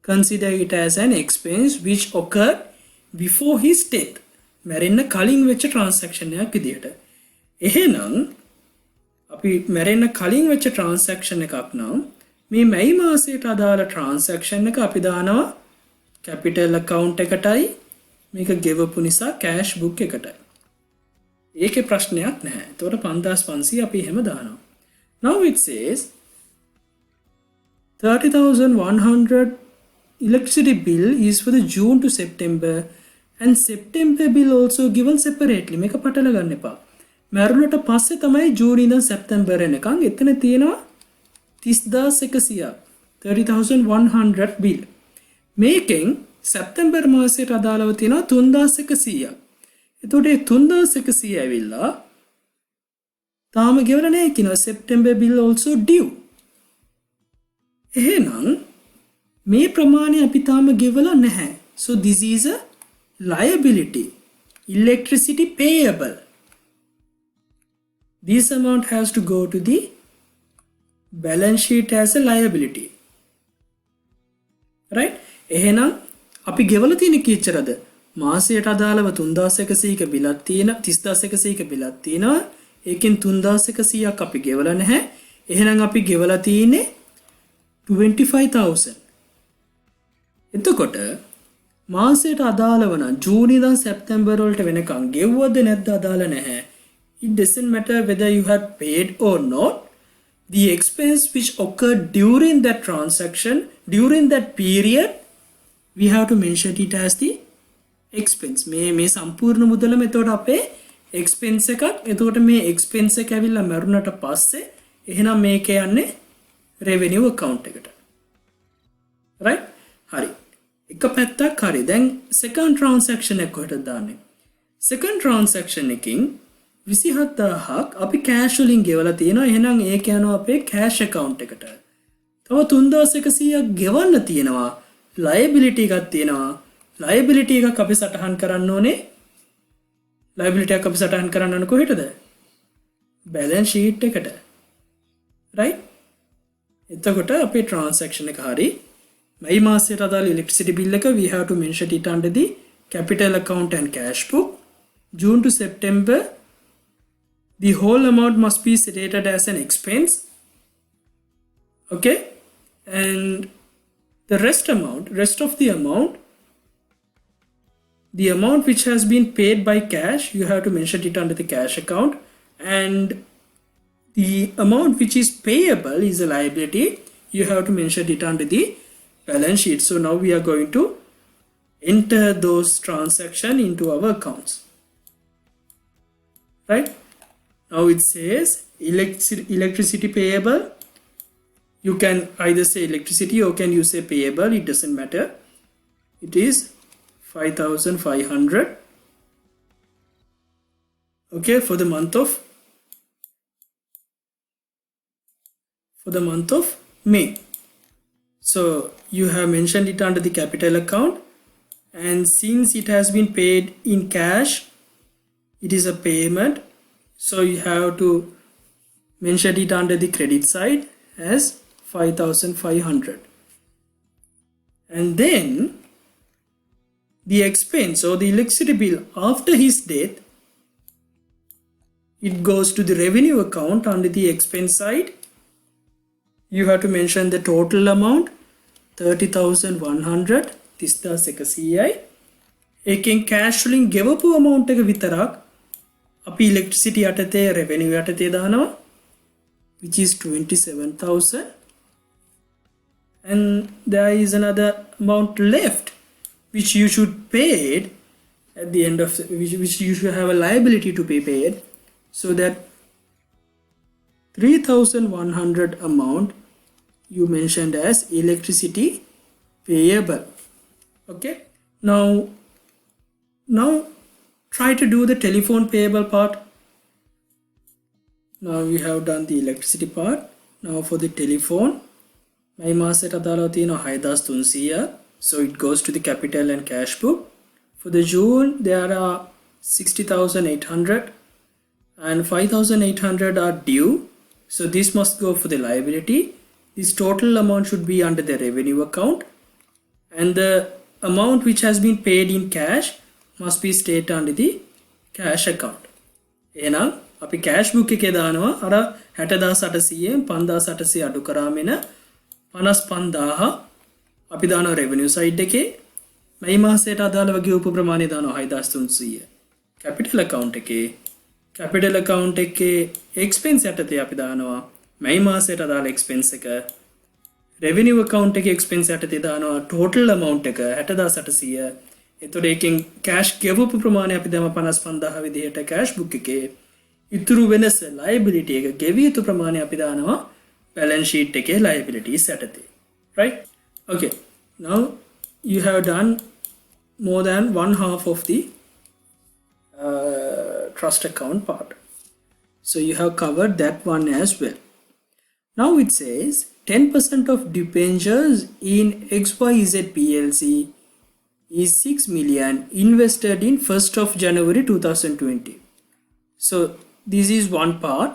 consider it as an expense which occurred before his death. මැරෙන්න කලින් වෙච්ච transaction එකක් විදියට. එහෙනම් අපි මැරෙන්න කලින් වෙච්ච transaction එකක් නම් මේ මැයි මාසයට අදාළ transaction එක අපි දානවා capital account එකටයි මේක ගෙවපු නිසා cash book එකටයි. ඒකේ ප්‍රශ්නයක් නැහැ. එතකොට 5500 අපි එහෙම දානවා. Now it says 30,100 electricity bill is for the June to September and September bill also given separately. මේක පටල ගන්න එපා. මැරුණට පස්සේ තමයි ජූන් ඉඳන් සැප්තැම්බර් එනකන් එතන තියෙනවා 30100 30,100 bill. මේකෙන් සැප්තැම්බර් මාසයට අදාළව තියෙනවා 3100. එතකොට මේ 3100 ඇවිල්ලා තාම ගෙවලා නැහැ කියනවා. September bill also due. එහෙනම් මේ ප්‍රමාණය අපි තාම ගෙවලා නැහැ. So this is a liability. Electricity payable. This amount has to go to the balance sheet as a liability. Right? එහෙනම් අපි ගෙවලා තියෙන කීච්චරද? මාසයට අදාළව 3100ක බිලක් තියෙන 30100ක බිලක් තියෙනවා. ඒකෙන් 3100ක් අපි ගෙවලා නැහැ. එහෙනම් අපි ගෙවලා තියෙන්නේ 25,000. එතකොට මාසයට අදාළව නම් ජූනි ඉඳන් සැප්තැම්බර් වලට වෙනකන් ගෙවුවද නැද්ද අදාළ නැහැ. It doesn't matter whether you have paid or not. The expense which occurred during that transaction, during that period, we have to mention it as the expense. මේ සම්පූර්ණ මුදලම එතකොට අපේ expense එකක්. එතකොට මේ expense එක ඇවිල්ලා මරුණට පස්සේ එහෙනම් මේක යන්නේ revenue account එකට. Right? හරි. එක පැත්තක් හරි. දැන් second transaction එක කොහෙටද දාන්නේ? second transaction එකකින් 27000ක් අපි cash වලින් ගෙවලා තියෙනවා. එහෙනම් ඒක යනවා අපේ cash account එකට. තව 3100ක් ගෙවන්න තියෙනවා. liability එකක් තියෙනවා. liability එකක් අපි සටහන් කරන්න ඕනේ. liability එකක් අපි සටහන් කරන්න ඕනේ කොහෙටද? balance sheet එකට. right? එතකොට අපේ transaction එක හරි. මේ මාසයට අදාළ electricity bill එක we have to mention it under the capital account and cash book. June to September, the whole amount must be stated as an expense. Okay? And the rest of the amount which has been paid by cash, you have to mention it under the cash account. And the amount which is payable is a liability. You have to mention it under the balance sheet. So now we are going to enter those transactions into our accounts. Right? Now it says electricity payable. You can either say electricity or can you say payable. It doesn't matter. It is 5,500. Okay, for the month of May. So you have mentioned it under the capital account, and since it has been paid in cash, it is a payment. So you have to mention it under the credit side as 5,500. And then the expense or the electricity bill after his death, it goes to the revenue account under the expense side. You have to mention the total amount 30,100 30100යි. ඒකෙන් cash වලින් ගෙවපු amount එක විතරක් අපි electricity යටතේ revenue යටතේ දානවා, which is 27,000. And there is another amount left which you should pay at the end of which you should have a liability to be paid. So that 3,100 amount you mentioned as electricity payable. Okay, now try to do the telephone payable part. Now we have done the electricity part. Now for the telephone, my මාසයට අදාළව තියෙනවා 6,300. So it goes to the capital and cash book. For the June, there are 60,800 and 5,800 are due. So this must go for the liability. This total amount should be under the revenue account, and the amount which has been paid in cash must be stated under the cash account. එහෙනම් අපි cash book එකේ දානවා අර 60800න් 5800 අඩු කරාම එන 55000 අපි දානවා රෙවෙනියු සයිඩ් එකේ මේ මාසයට අදාළව ගෙවපු ප්‍රමාණය දානවා 6300 කැපිටල් account එකේ expense යටතේ අපි දානවා මේ මාසයට අදාළ expense එක revenue account එකේ expense යටතේ දානවා total amount එක 60800 එතකොට ඒකෙන් cash ගෙවපු ප්‍රමාණය අපි දාම 55000 විදිහට cash book එකේ ඉතුරු වෙනස liability එක ගෙවිය යුතු ප්‍රමාණය අපි දානවා balance sheet එකේ liabilities යටතේ right okay now you have done more than one half of the trust account part so you have covered that one as well now it says 10% of debentures in XYZ PLC is 6 million invested in 1st of January 2020 so this is one part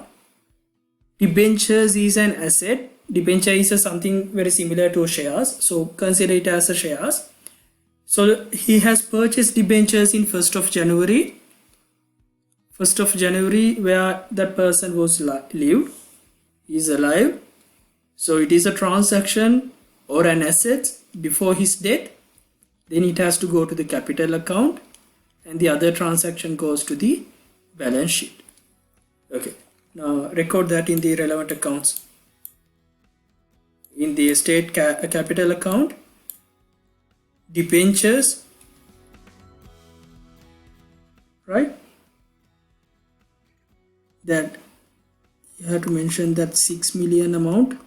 debentures is an asset debenture is something very similar to shares so consider it as a shares so he has purchased debentures in 1st of January where that person was lived is alive so it is a transaction or an asset before his death then it has to go to the capital account and the other transaction goes to the balance sheet okay now record that in the relevant accounts in the estate capital account debentures right that you have to mention that 6 million amount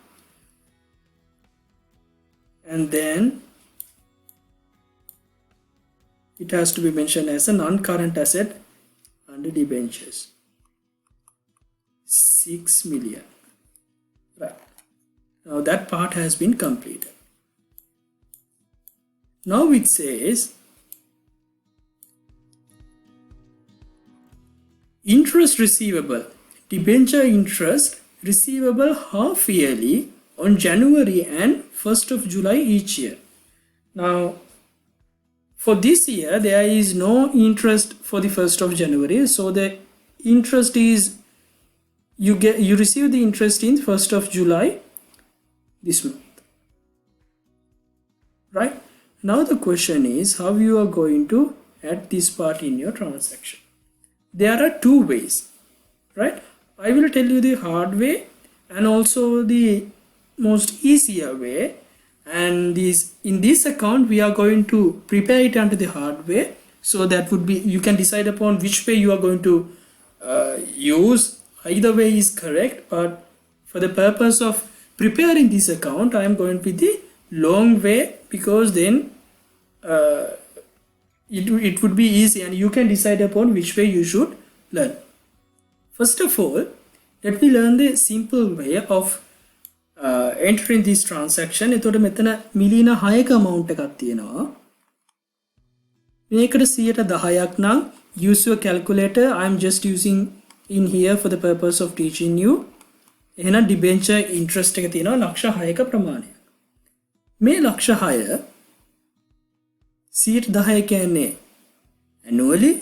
and then it has to be mentioned as a non-current asset under debentures 6 million right now that part has been completed now it says interest receivable debenture interest receivable half yearly on January and 1st of July each year now for this year there is no interest for the 1st of January so the interest is you receive the interest in 1st of July this month right now the question is how you are going to add this part in your transaction there are two ways right I will tell you the hard way and also the most easier way and in this account we are going to prepare it under the hard way so that would be you can decide upon which way you are going to use either way is correct but for the purpose of preparing this account I am going with the long way because then it would be easy and you can decide upon which way you should learn first of all let me learn the simple way of entering this transaction එතකොට මෙතන මිලියන 6ක amount එකක් තියෙනවා මේකට 10%ක් නම් use your calculator I am just using in here for the purpose of teaching you එහෙනම් debenture interest එක තියෙනවා ලක්ෂ 6ක ප්‍රමාණය මේ ලක්ෂ 6 10% කියන්නේ annually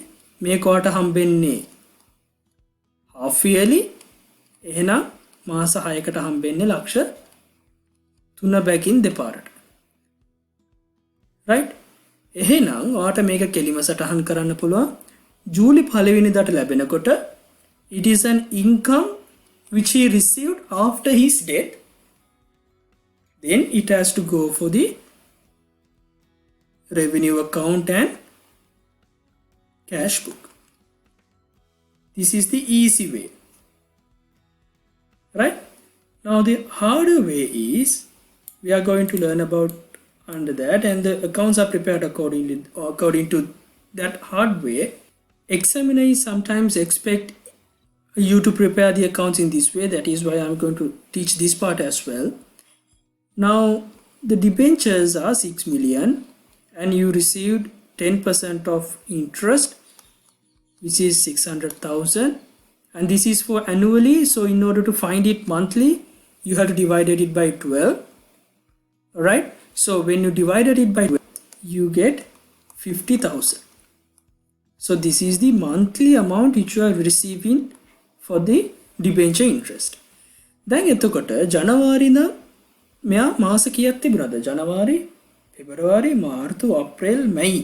මේකට හම්බෙන්නේ half yearly එහෙනම් මාස 6කට හම්බෙන්නේ ලක්ෂ 3 බැගින් දෙපාරට right එහෙනම් ඔයාට මේක කෙලිම සටහන් කරන්න පුළුවන් ජූලි 1 වෙනිදාට ලැබෙනකොට it is an income which he received after his death then it has to go for the revenue account and cash book this is the easy way right now the harder way is we are going to learn about under that and the accounts are prepared according to that hard way examiners sometimes expect you to prepare the accounts in this way that is why I'm going to teach this part as well now the debentures are 6 million and you received 10% of interest which is 600,000 and this is for annually so in order to find it monthly you have to divide it by 12 alright so when you divided it by 12 you get 50,000 so this is the monthly amount which you are receiving for the debenture interest. දැන් එතකොට ජනවාරි ඉඳන් මෙයා මාස කීයක් තිබුණාද? ජනවාරි, පෙබරවාරි, මාර්තු, අප්‍රේල්, මැයි.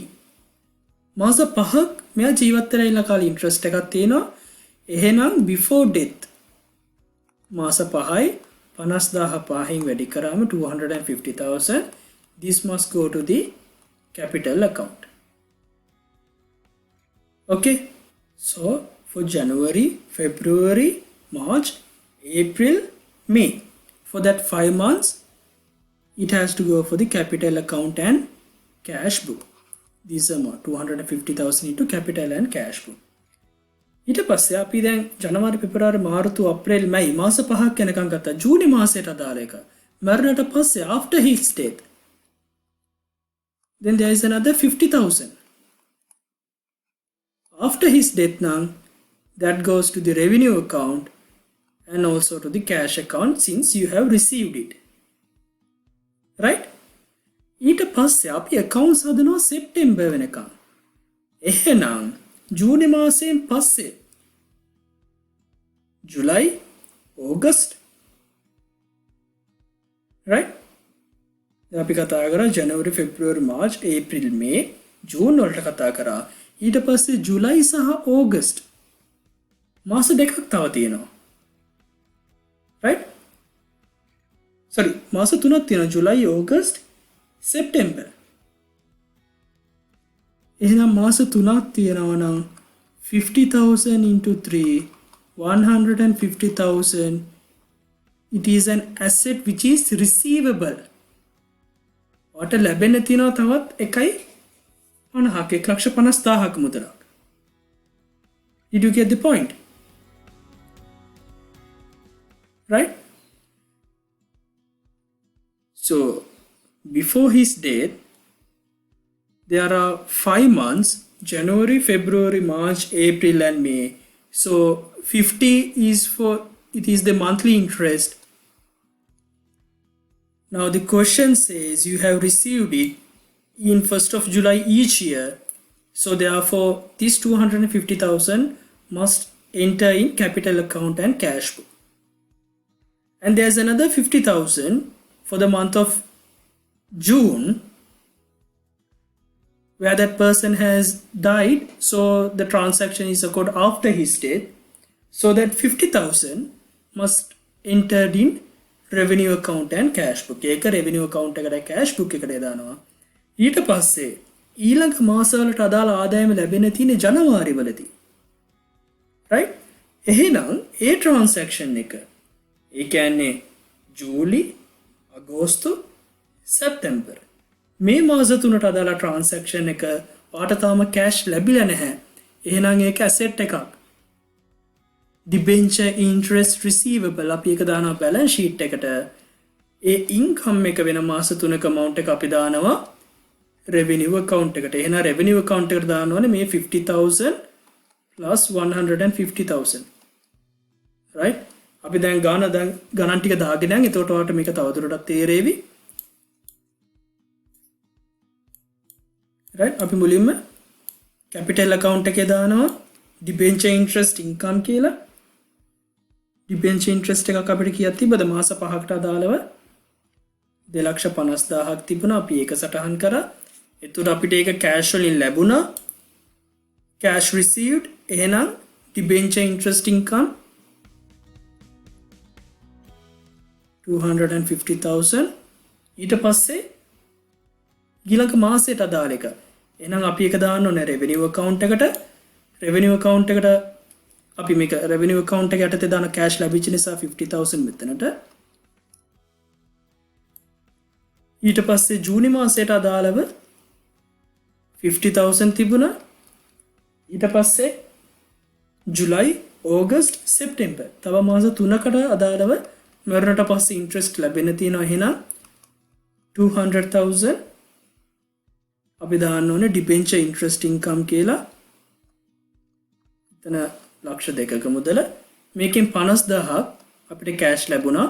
මාස 5ක් මෙයා ජීවත් වෙලා ඉන්න කාලේ ඉන්ට්‍රස්ට් එකක් තියෙනවා. එහෙනම් before death මාස 5යි 50000 පහෙන් වැඩි කරාම 250,000. This must go to the capital account. Okay, so for January, February, March, April, May, for that 5 months it has to go for the capital account and cash book. This amount 250,000 into capital and cash book. ඊට පස්සේ අපි දැන් ජනවාරි, පෙබරවාරි, මාර්තු, අප්‍රේල්, මැයි මාස 5ක් යනකම් ගත්තා. ජූනි මාසයට අදාළ එක. මරණට පස්සේ after his death then there is another 50,000. After his death now that goes to the revenue account and also to the cash account since you have received it. Right? ඊට පස්සේ අපි accounts හදනවා සෙප්ටෙම්බර් වෙනකම්. එහෙනම් ජූනි මාසයෙන් පස්සේ ජුලයි, ඕගස්ට්, right? දැන් අපි කතා කරා ජනවාරි, පෙබ්‍රුවරි, මාර්ච්, ඒප්‍රිල්, මේ, ජූන් වලට කතා කරා. ඊට පස්සේ ජුලයි සහ ඕගස්ට් මාස දෙකක් තව තියෙනවා. right? sorry මාස තුනක් තියෙනවා. ජුලයි, ඕගස්ට්, සෙප්ටෙම්බර්. එහෙනම් මාස 3ක් තියෙනවා නම් 50,000 into 3 150,000. it is an asset which is receivable. ඔට ලැබෙන්න තියෙනවා තවත් 1.50ක් 1,50,000ක් මුදලක්. did you get the point? right? so before his death there are 5 months, January, February, March, April and May. So 50 is for, it is the monthly interest. Now the question says you have received it in 1st of July each year. So therefore this 250,000 must enter in capital account and cash book. And there's another 50,000 for the month of June, where that person has died, so the transaction is occurred after his death. So that 50,000 must entered in revenue account and cash book. ඒක revenue account එකට cash book එකට දානවා. ඊට පස්සේ ඊළඟ මාසවලට අදාළ ආදායම ලැබෙන්න තියෙන්නේ ජනවාරි වලදී. right? එහෙනම් ඒ transaction එක ඒ කියන්නේ ජූලි, අගෝස්තු, සැප්තැම්බර් මේ මාස තුනට අදාළ ට්‍රාන්සැක්ෂන් එක ඔයාට තාම කැෂ් ලැබිලා නැහැ. එහෙනම් ඒක ඇසෙට් එකක්. debenture interest receivable අපි ඒක දානවා බැලන්ස් ෂීට් එකට. ඒ ඉන්කම් එක වෙන මාස තුනක amount එක අපි දානවා revenue account එකට. එහෙනම් revenue account එකට දානවනේ මේ 50,000 plus 150,000. right? අපි දැන් ගණන් ටික දාගෙන යන්. එතකොට ඔයාලට මේක තවදුරටත් තේරෙවි. right? අපි මුලින්ම capital account එකේ දානවා debenture interest income කියලා. debenture interest එකක් අපිට කීයක් තිබ්බද? මාස 5කට අදාළව 2,50,000ක් තිබුණා. අපි ඒක සටහන් කරා. එතකොට අපිට ඒක cash වලින් ලැබුණා. cash received. එහෙනම් debenture interest income 250,000. ඊට පස්සේ ඊළඟ මාසයට අදාළ එක. එහෙනම් අපි එක දාන්න ඕනේ revenue account එකට. revenue account එකට අපි මේක revenue account එක යටතේ දාන cash ලැබිච්ච නිසා 50,000 මෙතනට. ඊට පස්සේ ජූනි මාසයට අදාළව 50,000 තිබුණා. ඊට පස්සේ ජුලයි, ඕගස්ට්, සෙප්ටෙම්බර් තව මාස 3කට අදාළව මරණට පස්සේ interest ලැබෙන්න තියෙනවා. එහෙනම් 200,000 අපි දාන්න ඕනේ debenture interest income කියලා. එතන ලක්ෂ 2ක මුදල. මේකෙන් 50,000ක් අපිට cash ලැබුණා.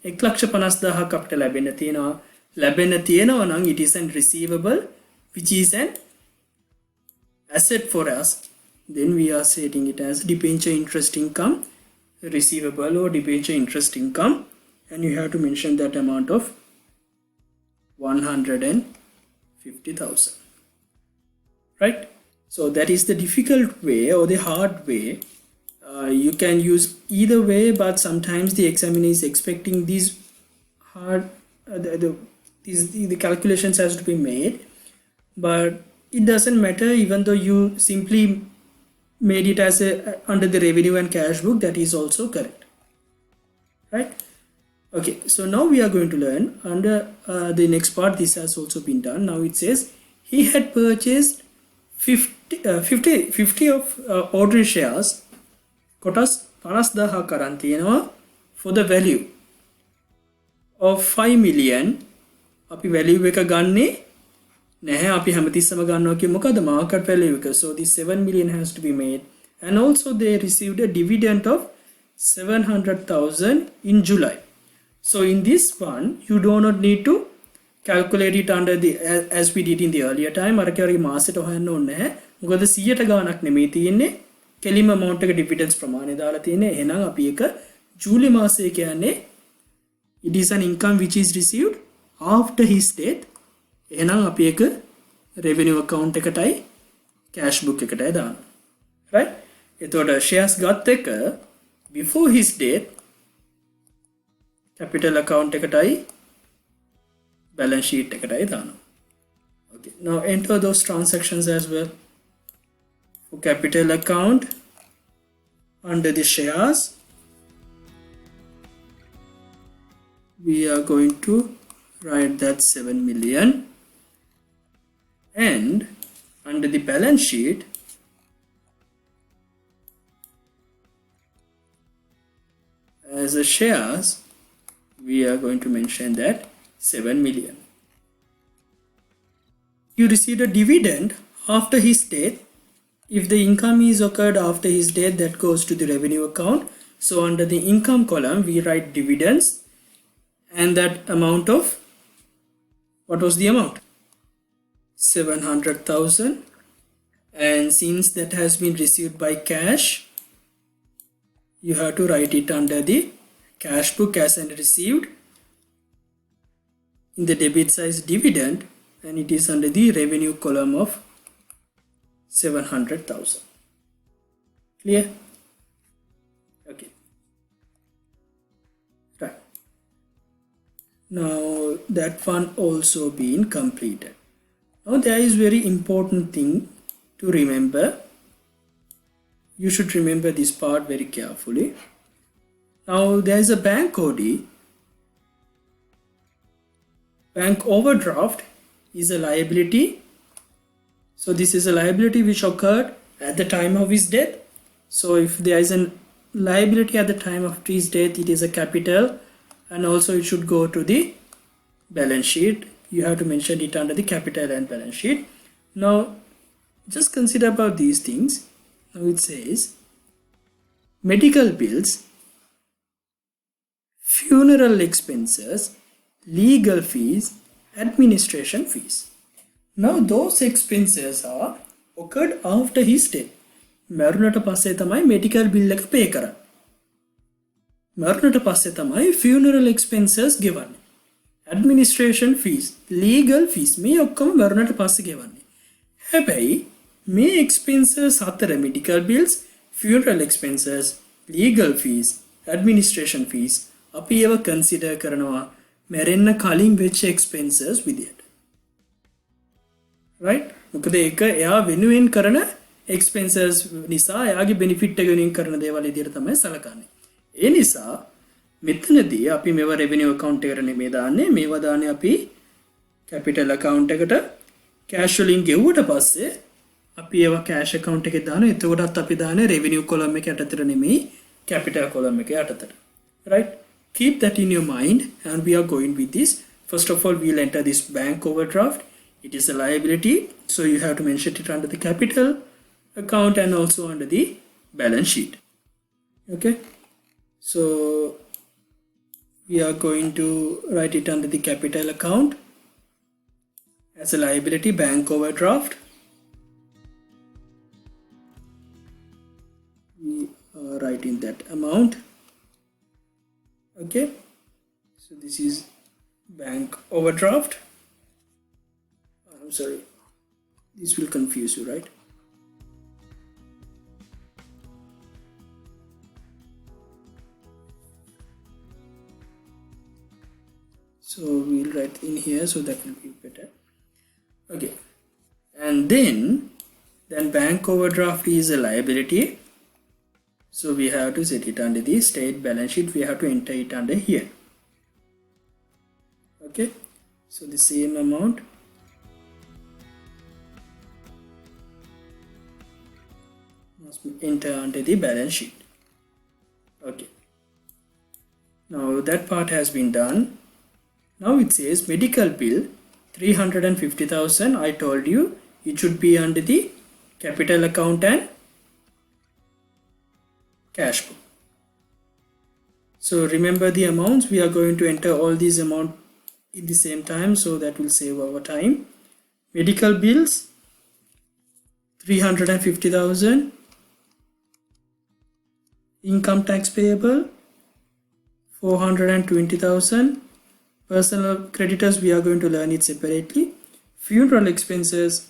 1,50,000ක් අපිට ලැබෙන්න තියෙනවා. නම් it is an receivable which is an asset for us. Then we are setting it as debenture interest income receivable or debenture interest income, and you have to mention that amount of 150,000, right? So that is the difficult way or the hard way. You can use either way, but sometimes the examiner is expecting these hard the calculations has to be made, but it doesn't matter. Even though you simply made it as a under the revenue and cash book, that is also correct, right? Okay, so now we are going to learn under the next part. This has also been done. Now it says he had purchased 50 of ordinary shares කොටස් 50,000ක් අරන් තියෙනවා for the value of 5 million. අපි value එක ගන්නෙ නැහැ, අපි හැමතිස්සම ගන්නවා කිය මොකද market value එක. So this 7 million has to be made, and also they received a dividend of 700,000 in July. So in this one you do not need to calculate it under the as we did in the earlier time. අරකේ මාසෙට හොයන්න ඕනේ නැහැ, මොකද 100ට ගාණක් නෙමෙයි තියෙන්නේ, කෙලිම amount එක dividends ප්‍රමාණය දාලා තියෙන්නේ. එහෙනම් අපි එක ජූලි මාසයේ කියන්නේ it is an income which is received after his death. එහෙනම් අපි එක revenue account එකටයි cash book එකටයි දානවා, right? එතකොට shares ගත් එක before his death capital account එකටයි balance sheet එකටයි දානවා. Okay, now enter those transactions as well. For capital account, under the shares, we are going to write that 7 million, and under the balance sheet, as a shares, we are going to mention that 7 million. You received a dividend after his death. If the income is occurred after his death, that goes to the revenue account. So under the income column, we write dividends, and that amount of, what was the amount? 700,000. And since that has been received by cash, you have to write it under the cash book as and received in the debit side dividend, and it is under the revenue column of 700,000. Clear? Okay. Right. Now that one also been completed. Now there is very important thing to remember. You should remember this part very carefully. Now there is a bank OD. Bank overdraft is a liability. So this is a liability which occurred at the time of his death. So if there is a liability at the time of his death, it is a capital, and also it should go to the balance sheet. You have to mention it under the capital and balance sheet. Now just consider about these things. Now it says medical bills, funeral expenses, legal fees, administration fees. Now those expenses are occurred after his death. මරුණට පස්සේ තමයි medical bill එක pay කරන්නේ. මරුණට පස්සේ තමයි funeral expenses ගෙවන්නේ. Administration fees, legal fees මේ ඔක්කොම මරුණට පස්සේ ගෙවන්නේ. හැබැයි මේ expenses අතර medical bills, funeral expenses, legal fees, administration fees අපි ඒව consider කරනවා මැරෙන්න කලින් වෙච්ච expenses විදියට. Right? මොකද ඒක එයා වෙනුවෙන් කරන expenses නිසා එයාගේ benefit එක වෙනුවෙන් කරන දේවල් විදියට තමයි සලකන්නේ. ඒ නිසා මෙතනදී අපි මේව revenue account එකට නෙමෙයි දාන්නේ, මේව දාන්නේ අපි capital account එකට cash වලින් ගෙවුවට පස්සේ අපි ඒව cash account එකේ දානවා. එතකොටත් අපි දාන්නේ revenue column එක යටතට නෙමෙයි capital column එක යටතට. Right? Keep that in your mind, and we are going with this. First of all, we'll enter this bank overdraft. It is a liability, so you have to mention it under the capital account and also under the balance sheet. Okay, so we are going to write it under the capital account as a liability, bank overdraft. We are writing that amount Okay, so this is bank overdraft. I'm sorry, this will confuse you, right? So we'll write in here, so that will be better. Okay, and then bank overdraft is a liability, so we have to set it under the state balance sheet. We have to enter it under here. Okay, so the same amount must be entered under the balance sheet. Okay, now that part has been done. Now it says medical bill 350,000. I told you it should be under the capital account and cash book. So remember the amounts. We are going to enter all these amounts in the same time, so that will save our time. Medical bills 350,000. Income tax payable 420,000. Personal creditors, we are going to learn it separately. Funeral expenses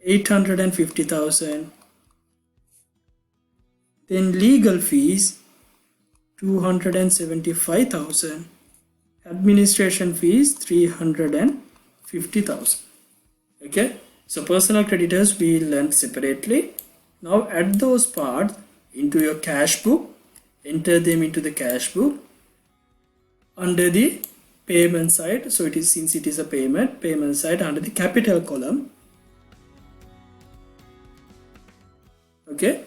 850,000. Then legal fees 275,000. Administration fees 350,000. Okay, so personal creditors we learn separately. Now add those parts into your cash book. Enter them into the cash book under the payment side. So it is, since it is a payment side, under the capital column. Okay,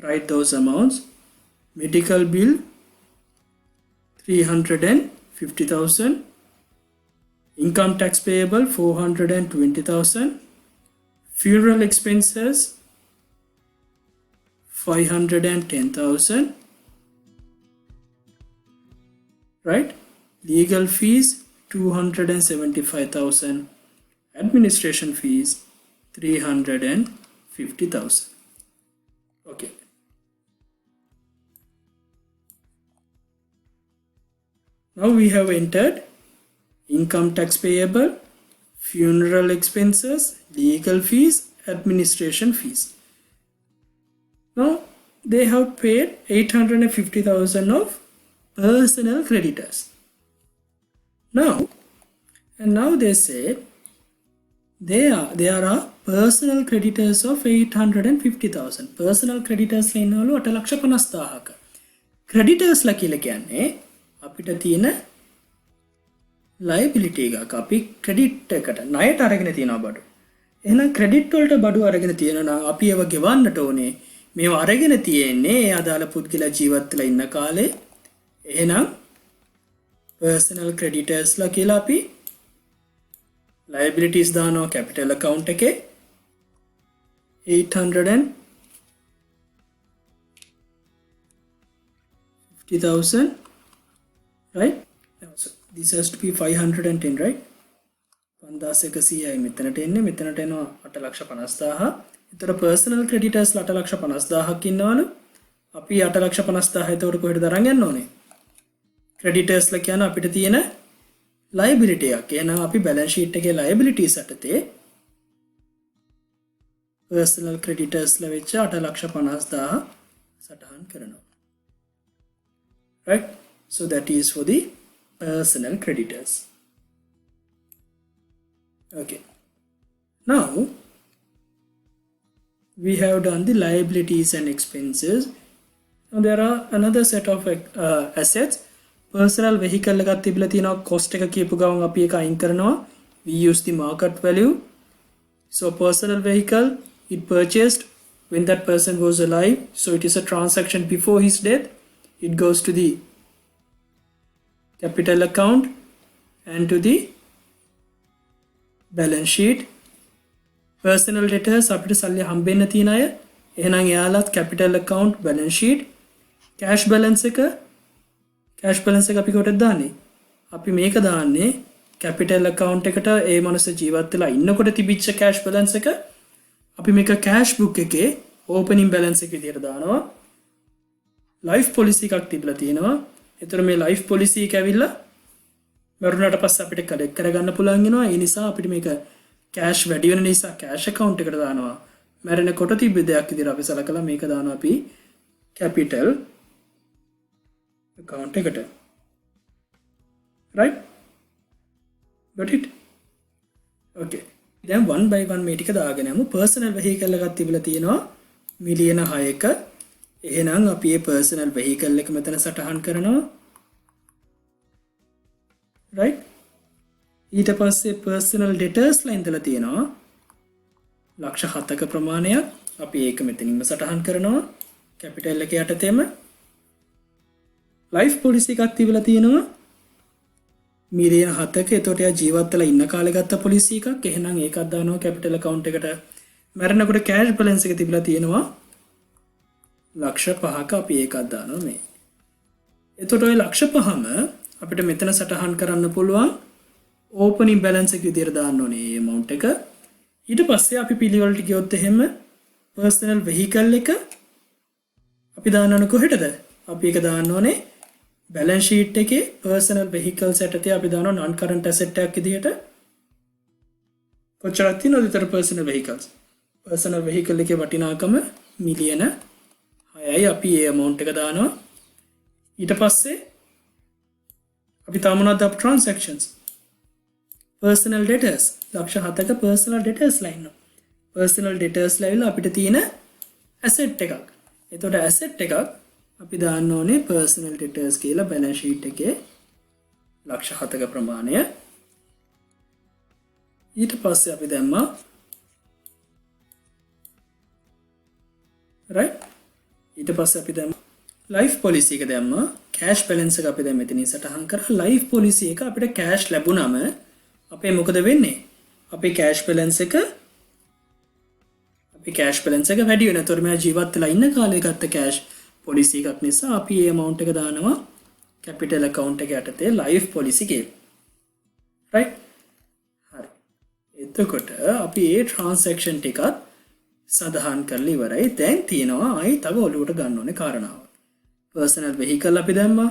write those amounts. Medical bill 350,000. Income tax payable 420,000. Funeral expenses 510,000. Right? Legal fees 275,000. Administration fees 350,000. Okay. Now we have entered income tax payable, funeral expenses, legal fees, administration fees. Now they have paid 850,000 of personal creditors. Now they say there are personal creditors of 850,000. personal creditors ලා ඉන්නවලු 8,50,000ක. creditors ලා කියලා කියන්නේ අපිට තියෙන liability එකක්. අපි credit එකට ණයට අරගෙන තියෙනවා බඩු. එහෙනම් credit වලට බඩු අරගෙන තියෙනවා නම් අපි ඒව ගෙවන්නට ඕනේ. මේව අරගෙන තියෙන්නේ ඒ අදාළ පුද්ගලයා ජීවත් වෙලා ඉන්න කාලේ. එහෙනම් personal creditors ලා කියලා අපි liabilities දානවා capital account එකේ 850,000, right? So this has to be 510, right? 5100යි මෙතනට එන්නේ. මෙතනට එනවා 8,50,000. ඒතර personal creditors ලා 8,50,000ක් ඉන්නවලු. අපි 8,50,000 එතකොට කොහෙටද අරන් යන්න ඕනේ? creditors ලා කියන අපිට තියෙන liability එකක්. එහෙනම් අපි balance sheet එකේ liabilities යටතේ personal creditors ලා වෙච්ච 8,50,000 සටහන් කරනවා. Right? So that is for the personal creditors. Okay. Now we have done the liabilities and expenses. Now there are another set of assets. Personal vehicle එකක් තිබිලා තියෙනවා. cost එක කියපු ගමන් අපි ඒක අයින් කරනවා. We use the market value. So personal vehicle, it purchased when that person was alive. So it is a transaction before his death. It goes to the capital account and to the balance sheet. Personal debtors අපිට සල්ලි හම්බෙන්න තියෙන අය. එහෙනම් එයාලත් capital account, balance sheet. cash balance එක අපි කොටද දාන්නේ? අපි මේක දාන්නේ capital account එකට. ඒ මනුස්ස ජීවත් වෙලා ඉන්නකොට තිබිච්ච cash balance එක අපි මේක cash book එකේ opening balance එක විදියට දානවා. life policy එකක් තිබිලා තියෙනවා. එතකොට මේ ලයිෆ් පොලිසි එක ඇවිල්ලා මරුණට පස්සේ අපිට කලෙක්ට් කරගන්න පුළුවන් වෙනවා. ඒ නිසා අපිට මේක කෑෂ් වැඩි වෙන නිසා කෑෂ් account එකට දානවා. මැරෙනකොට තිබ්බ දෙයක් විදිහට අපි සලකලා මේක දානවා අපි capital account එකට. right? got it? okay. දැන් 1 by 1 මේ ටික දාගෙන යමු. personal vehicle එකක් තිබිලා තියෙනවා මිලියන 6ක. එහෙනම් අපි මේ personal vehicle එක මෙතන සටහන් කරනවා. right? ඊට පස්සේ personal debtors ලා ඉඳලා තියෙනවා ලක්ෂ 7ක ප්‍රමාණයක්. අපි ඒක මෙතනින්ම සටහන් කරනවා capital එක යටතේම. life policy එකක් තිබිලා තියෙනවා මිලියන 7ක. එතකොට යා ජීවත් වෙලා ඉන්න කාලේ ගත්ත පොලිසි එකක්. එහෙනම් ඒකක් දානවා capital account එකට. මරණකොට cash balance එක තිබිලා තියෙනවා ලක්ෂ 5ක. අපි ඒකක් දානවා මේ. එතකොට ওই ලක්ෂ 5ම අපිට මෙතන සටහන් කරන්න පුළුවන් opening balance එක විදිහට දාන්න ඕනේ මේ amount එක. ඊට පස්සේ අපි පිළිවෙලට ගියොත් එහෙම personal vehicle එක අපි දාන්න ඕනේ කොහෙටද? අපි ඒක දාන්න ඕනේ balance sheet එකේ personal vehicles යටතේ අපි දානවා non current asset එකක් විදිහට. කොච්චරක් තියෙනවද විතර personal vehicles? personal vehicle එකේ වටිනාකම මිලියන 6යි. අපි ඒ amount එක දානවා. ඊට පස්සේ අපි තාමනත් අප transactions personal debtors ලක්ෂ 7ක personal debtors ලා ඉන්නවා. personal debtors ලා ඉල්ල අපිට තියෙන asset එකක්. එතකොට asset එකක් අපි දාන්න ඕනේ personal debtors කියලා balance sheet එකේ ලක්ෂ 7ක ප්‍රමාණය. ඊට පස්සේ අපි දැම්මා right. ඊට පස්සේ අපි දැම්මා life policy එක දැම්මා. cash balance එක අපි දැන් මෙතනින් සටහන් කරා. life policy එක අපිට cash ලැබුණම අපේ මොකද වෙන්නේ? අපේ cash balance එක වැඩි වෙනවා. ඒතකොට මම ජීවත් වෙලා ඉන්න කාලේ ගත්ත cash policy එකක් නිසා අපි මේ amount එක දානවා capital account එක යටතේ life policy කියලා. right? හරි. එතකොට අපි මේ transaction ටිකත් සඳහන් කරලා ඉවරයි. දැන් තියෙනවා ආයි තව ඔලුවට ගන්න ඕනේ කාරණාව. personal vehicle අපි දැම්මා.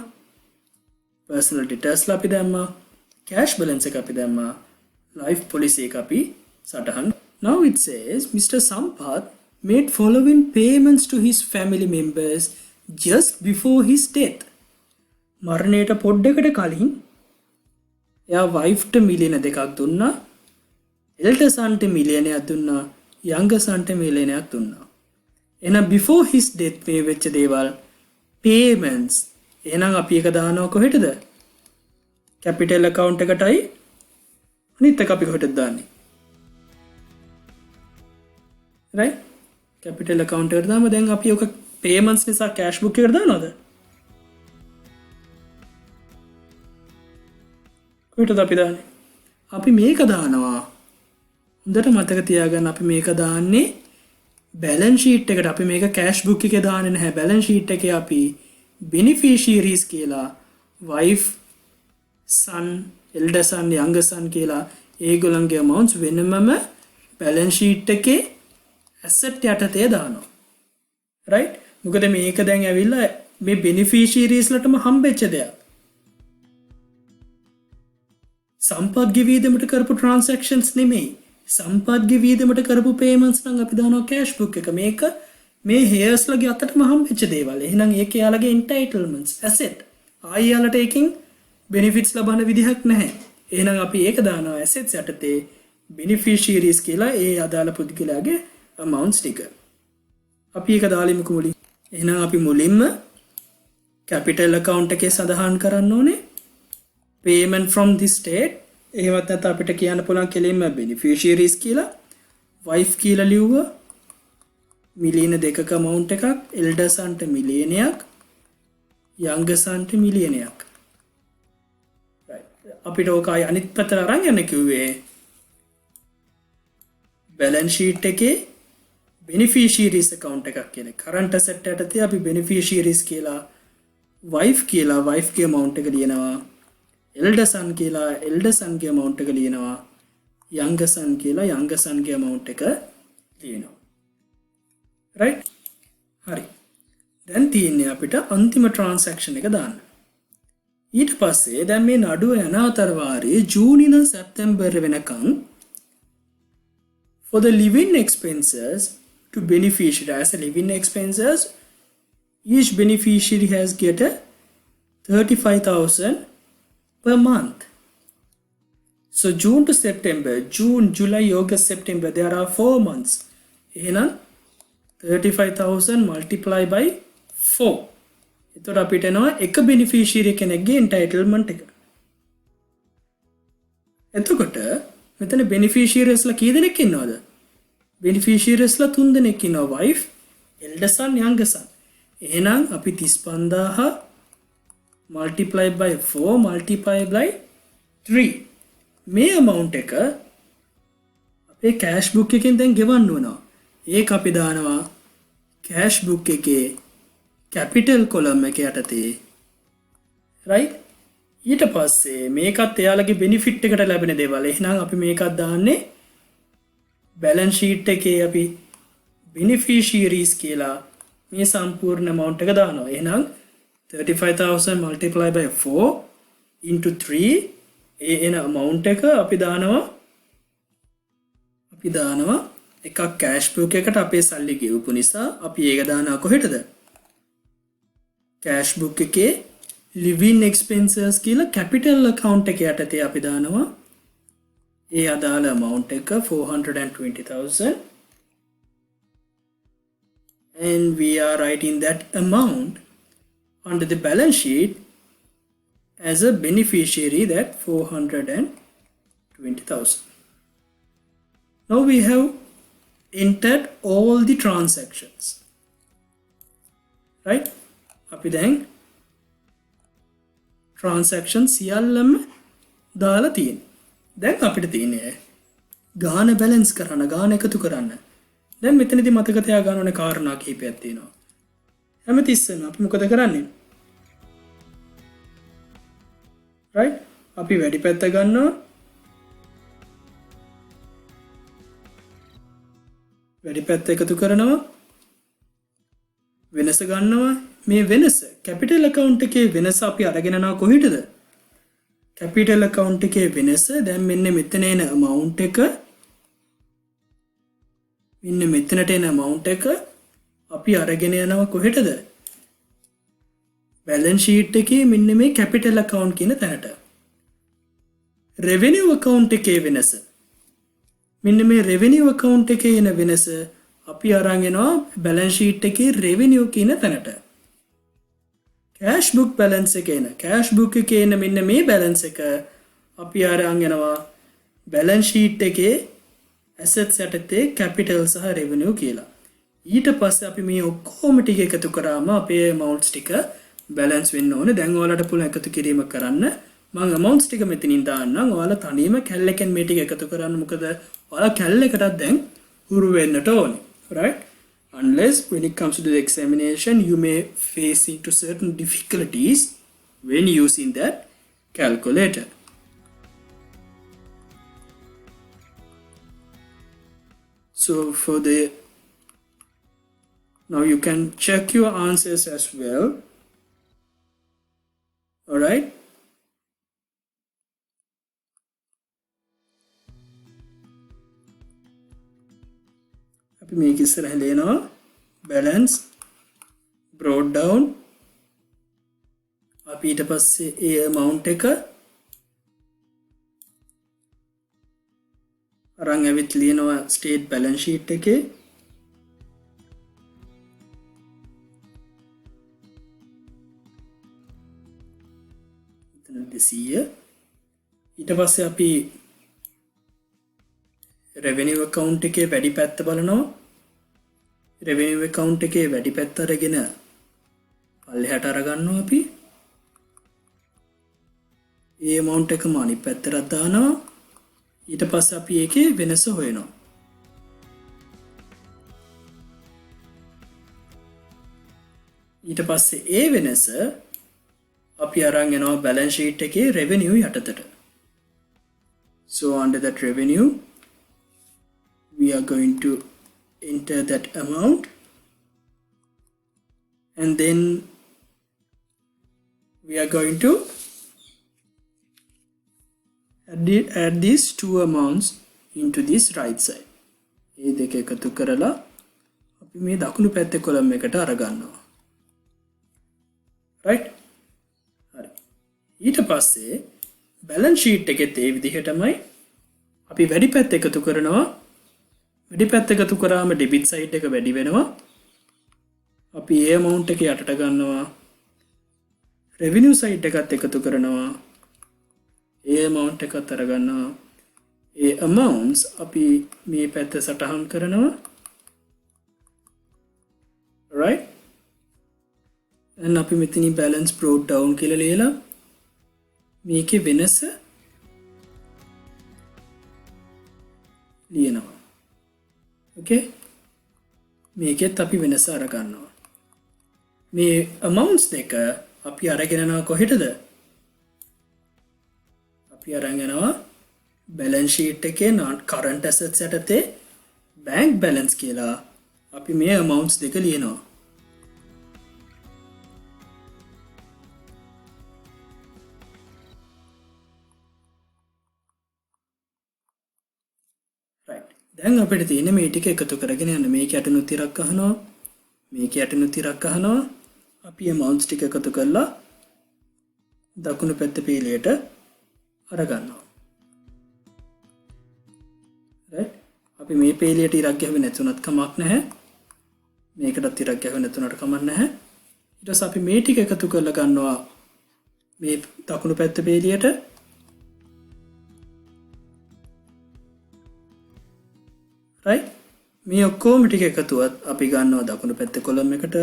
personal debtors අපි දැම්මා. cash balance එක අපි දැම්මා. life policy එක අපි සටහන්. Now it says Mr. Sampath made following payments to his family members just before his death. මරණයට පොඩ්ඩකට කලින් එයා වයිෆ්ට මිලියන 2ක් දුන්නා. එල්ඩර් සන්ට මිලියනයක් දුන්නා. younger සන්ට මිලියනයක් දුන්නා. එහෙනම් before his death මේ වෙච්ච දේවල් payments. එහෙනම් අපි එක දානවා කොහෙටද? capital account එකටයි. අනිත් එක අපි කොහෙටද දාන්නේ? right? capital account එකට දාම. දැන් අපි ඔක payments නිසා cash book එකට දානවද? කොහෙටද අපි දාන්නේ? අපි මේක දානවා. හොඳට මතක තියාගන්න අපි මේක දාන්නේ balance sheet එකට. අපි මේක cash book එකේ දාන්නේ නැහැ. balance sheet එකේ අපි beneficiaries කියලා wife, son, elder son, younger son කියලා ඒගොල්ලන්ගේ amounts වෙනමම balance sheet එකේ asset යටතේ දානවා. right? මොකද මේක දැන් ඇවිල්ලා මේ beneficiaries ලටම හම්බෙච්ච දෙයක්. සම්පත්ගේ වීදමට කරපු transactions නෙමෙයි. සම්පත්ගේ වීදමට කරපු payments නම් අපි දානවා cash book එක. මේක මේ heirs ලගේ අතටම හම්බෙච්ච දේවල්. එහෙනම් ඒක යාලගේ entitlements, asset. ආයි යාලට එකකින් benefits ලබන විදිහක් නැහැ. එහෙනම් අපි ඒක දානවා assets යටතේ beneficiaries කියලා ඒ අදාළ පුද්ගලයාගේ amounts ටික. අපි ඒක දාලිමුකෝ මුලින්. එහෙනම් අපි මුලින්ම capital account එකේ සඳහන් කරන්න ඕනේ payment from this state. එහෙමත් නැත්නම් අපිට කියන්න පුළුවන් කෙලින්ම beneficiaries කියලා. wife කියලා ලිව්වා මිලියන 2ක amount එකක්. elder sonට මිලියනයක්. younger sonට මිලියනයක්. right. අපිට ඕක ආයි අනිත් පැත්තට අරන් යන්න කිව්වේ balance sheet එකේ beneficiaries account එකක් කියලා. current asset යටතේ අපි beneficiaries කියලා wife කියලා wife ගේ amount එක ලියනවා. elder son කියලා elder son ගේ amount එක ලියනවා. younger son කියලා younger son ගේ amount එක ලියනවා. right? හරි. දැන් තියෙන්නේ අපිට අන්තිම transaction එක දාන්න. ඊට පස්සේ දැන් මේ නඩුව යන අතරවාරයේ ජූනි ඉඳන් සැප්තැම්බර් වෙනකන් for the living expenses to beneficiary as a living expenses each beneficiary has get a 35,000 per month. So June to September, June, July, August, September, there are 4 months. එහෙනම් 35,000 multiply by 4. එතකොට අපිට එනවා එක beneficiary කෙනෙක්ගේ entitlement එක. එතකොට මෙතන beneficiaries ලා කී දෙනෙක් ඉන්නවද? beneficiaries ලා 3 දෙනෙක් ඉන්නවා. wife, elder son, younger son. එහෙනම් අපි 35000 multiply by 4 multiply by 3. මේ amount එක අපේ cash book එකෙන් දැන් ගෙවන්න වෙනවා. ඒක අපි දානවා cash book එකේ capital column එක යටතේ. right? ඊට පස්සේ මේකත් එයාලගේ benefit එකට ලැබෙන දේවල්. එහෙනම් අපි මේකත් දාන්නේ balance sheet එකේ අපි beneficiaries කියලා මේ සම්පූර්ණ amount එක දානවා. එහෙනම් 35,000 multiply by 4 into 3 ඒ එන amount එක අපි දානවා එකක් cash book එකට අපේ සල්ලි ගෙවපු නිසා අපි ඒක දානවා කොහෙටද? cash book එකේ living expenses කියලා capital account එක යටතේ අපි දානවා ඒ අදාළ amount එක 420,000 and we are writing that amount under the balance sheet as a beneficiary, that 420,000. Now we have entered all the transactions, right? අපි දැන් transaction සියල්ලම දාලා තියෙනවා. දැන් අපිට තියෙන්නේ ගාන බැලන්ස් කරන්න, ගාන එකතු කරන්න. දැන් මෙතනදී මතක තියාගන්න ඕනේ කාරණා කිහිපයක් තියෙනවා. හැමතිස්සෙම අපි මොකද කරන්නේ? right? අපි වැඩි පැත්ත ගන්නවා. වැඩි පැත්ත එකතු කරනවා. වෙනස ගන්නවා. මේ වෙනස capital account එකේ වෙනස අපි අරගෙන යනවා කොහෙටද? capital account එකේ වෙනස දැන් මෙන්න මෙතන එන amount එක මෙන්න මෙතනට එන amount එක අපි අරගෙන යනවා කොහෙටද? balance sheet එකේ මෙන්න මේ capital account කියන තැනට. revenue account එකේ වෙනස මෙන්න මේ revenue account එකේ එන වෙනස අපි අරන් යනවා balance sheet එකේ revenue කියන තැනට. cash book balance එකේ එන cash book එකේ එන මෙන්න මේ balance එක අපි අරන් යනවා balance sheet එකේ assets යටතේ capital සහ revenue කියලා. ඊට පස්සේ අපි මේ ඔක්කොම ටික එකතු කරාම අපේ amounts ටික balance වෙන්න ඕනේ. දැන් ඔයාලට පුළුවන් එකතු කිරීම කරන්න. මම amounts ටික මෙතනින් දාන්නම්. ඔයාලා තනියම කැල්ලකින් මේ ටික එකතු කරන්න. මොකද ඔයාලා කැල්ල එකටත් දැන් හුරු වෙන්නට ඕනේ. right? Unless when it comes to the examination you may face into certain difficulties when using that calculator. So for the now you can check your answers as well. All right? අපි මේක ඉස්සරහින් ලියනවා balance brought down අපි ඊට පස්සේ ඒ amount එක අරන් ඇවිත් ලියනවා state balance sheet එකේ මෙතන 200 ඊට පස්සේ අපි revenue account එකේ වැඩි පැත්ත බලනවා revenue account එකේ වැඩි පැත්ත අරගෙන පල්ලෙහාට අරගන්නවා අපි ඒ amount එකම අනිත් පැත්තට දානවා ඊට පස්සේ අපි ඒකේ වෙනස හොයනවා ඊට පස්සේ ඒ වෙනස අපි අරන් යනවා balance sheet එකේ revenue යටතට so under that revenue we are going to enter that amount and then we are going to add these two amounts into this right side. මේ දෙක එකතු කරලා අපි මේ දකුණු පැත්තේ කොලම් එකට අරගන්නවා. right? හරි. ඊට පස්සේ balance sheet එකෙත් ඒ විදිහටමයි අපි වැඩි පැත්ත එකතු කරනවා. වැඩි පැත්ත එකතු කරාම debit side එක වැඩි වෙනවා. අපි ඒ amount එක යටට ගන්නවා. revenue side එකත් එකතු කරනවා. ඒ amount එකත් අරගන්නවා. ඒ amounts අපි මේ පැත්ත සටහන් කරනවා. right? and අපි මෙතන balance brought down කියලා ලියලා මේකේ වෙනස ලියනවා. okay? මේකෙත් අපි වෙනස අරගන්නවා. මේ amounts දෙක අපි අරගෙන යනවා කොහෙටද? අපි අරන් යනවා balance sheet එකේ non current assets යටතේ bank balance කියලා අපි මේ amounts දෙක ලියනවා. right. දැන් අපිට තියෙන්නේ මේ ටික එකතු කරගෙන යන්න. මේක යටනු තිරක් අහනවා. මේක යටනු තිරක් අහනවා. අපි amounts ටික එකතු කරලා දකුණු පැත්ත පීලියට අරගන්නවා. right? අපි මේ පීලියට ඉරක් ගැහුවේ නැතුණත් කමක් නැහැ. මේකටත් ඉරක් ගැහුවේ නැතුණට කමක් නැහැ. ඊට පස්සේ අපි මේ ටික එකතු කරලා ගන්නවා මේ දකුණු පැත්ත පීලියට. right? මේ ඔක්කොම ටික එකතුවත් අපි ගන්නවා දකුණු පැත්තේ කොලම් එකට.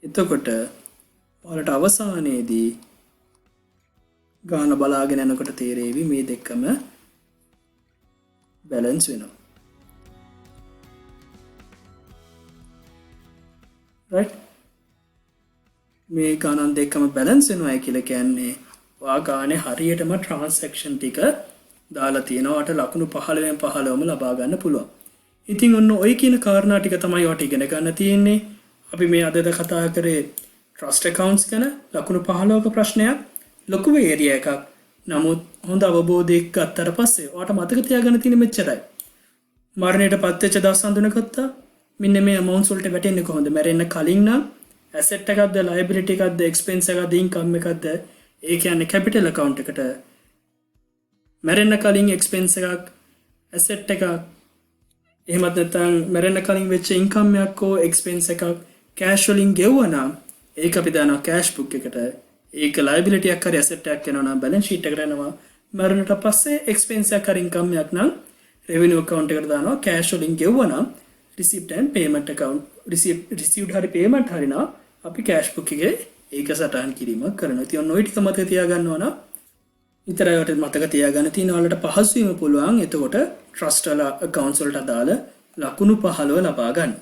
එතකොට ඔයාලට අවසානයේදී ගාන බලාගෙන යනකොට තේරෙවි මේ දෙකම බැලන්ස් වෙනවා. right? මේ ගානන් දෙකම බැලන්ස් වෙනවා කියලා කියන්නේ ඔයා ගානේ හරියටම ට්‍රාන්සැක්ෂන් ටික දාලා තියෙනවාට ලකුණු 15න් 15ම ලබා ගන්න පුළුවන්. ඉතින් ඔන්න ඔය කියන කාරණා ටික තමයි ඔයාට ඉගෙන ගන්න තියෙන්නේ. අපි මේ අදද කතා කරේ trust accounts ගැන. ලකුණු 15ක ප්‍රශ්නයක් ලොකු ඒරියා එකක්. නමුත් හොඳ අවබෝධයක් ගත්තට පස්සේ ඔයාට මතක තියාගන්න තියෙන මෙච්චරයි. මරණයට පත් වෙච්ච දවස් හඳුනගත්තා. මෙන්න මේ amounts වලට වැටෙන්නේ කොහොමද? මැරෙන්න කලින් නම් asset එකක්ද liability එකක්ද expense එකක්ද income එකක්ද? ඒ කියන්නේ capital account එකට මැරෙන්න කලින් expense එකක් asset එකක් එහෙමත් නැත්නම් මැරෙන්න කලින් වෙච්ච income එකක් හෝ expense එකක් cash වලින් ගෙවුවා ඒක අපි දානවා cash book එකට. ඒක liability එකක් හරි asset එකක් වෙනවා නම් balance sheet එකට යනවා. මරණයට පස්සේ expense එකක් හරි income එකක් නම් revenue account එකට දානවා. cash වලින් ගෙවුවා නම් receipt and payment account received හරි payment හරි නම් අපි cash book එකේ ඒක සටහන් කිරීමක් කරනවා. ඉතින් ඔන්න ඔය ටික මතක තියාගන්න ඕන. විතරයි ඔයාලට මතක තියාගන්න තියෙන ඔයාලට පහසු වීම පුළුවන්. එතකොට trust accounts වලට අදාළ ලකුණු 15 ලබා ගන්න.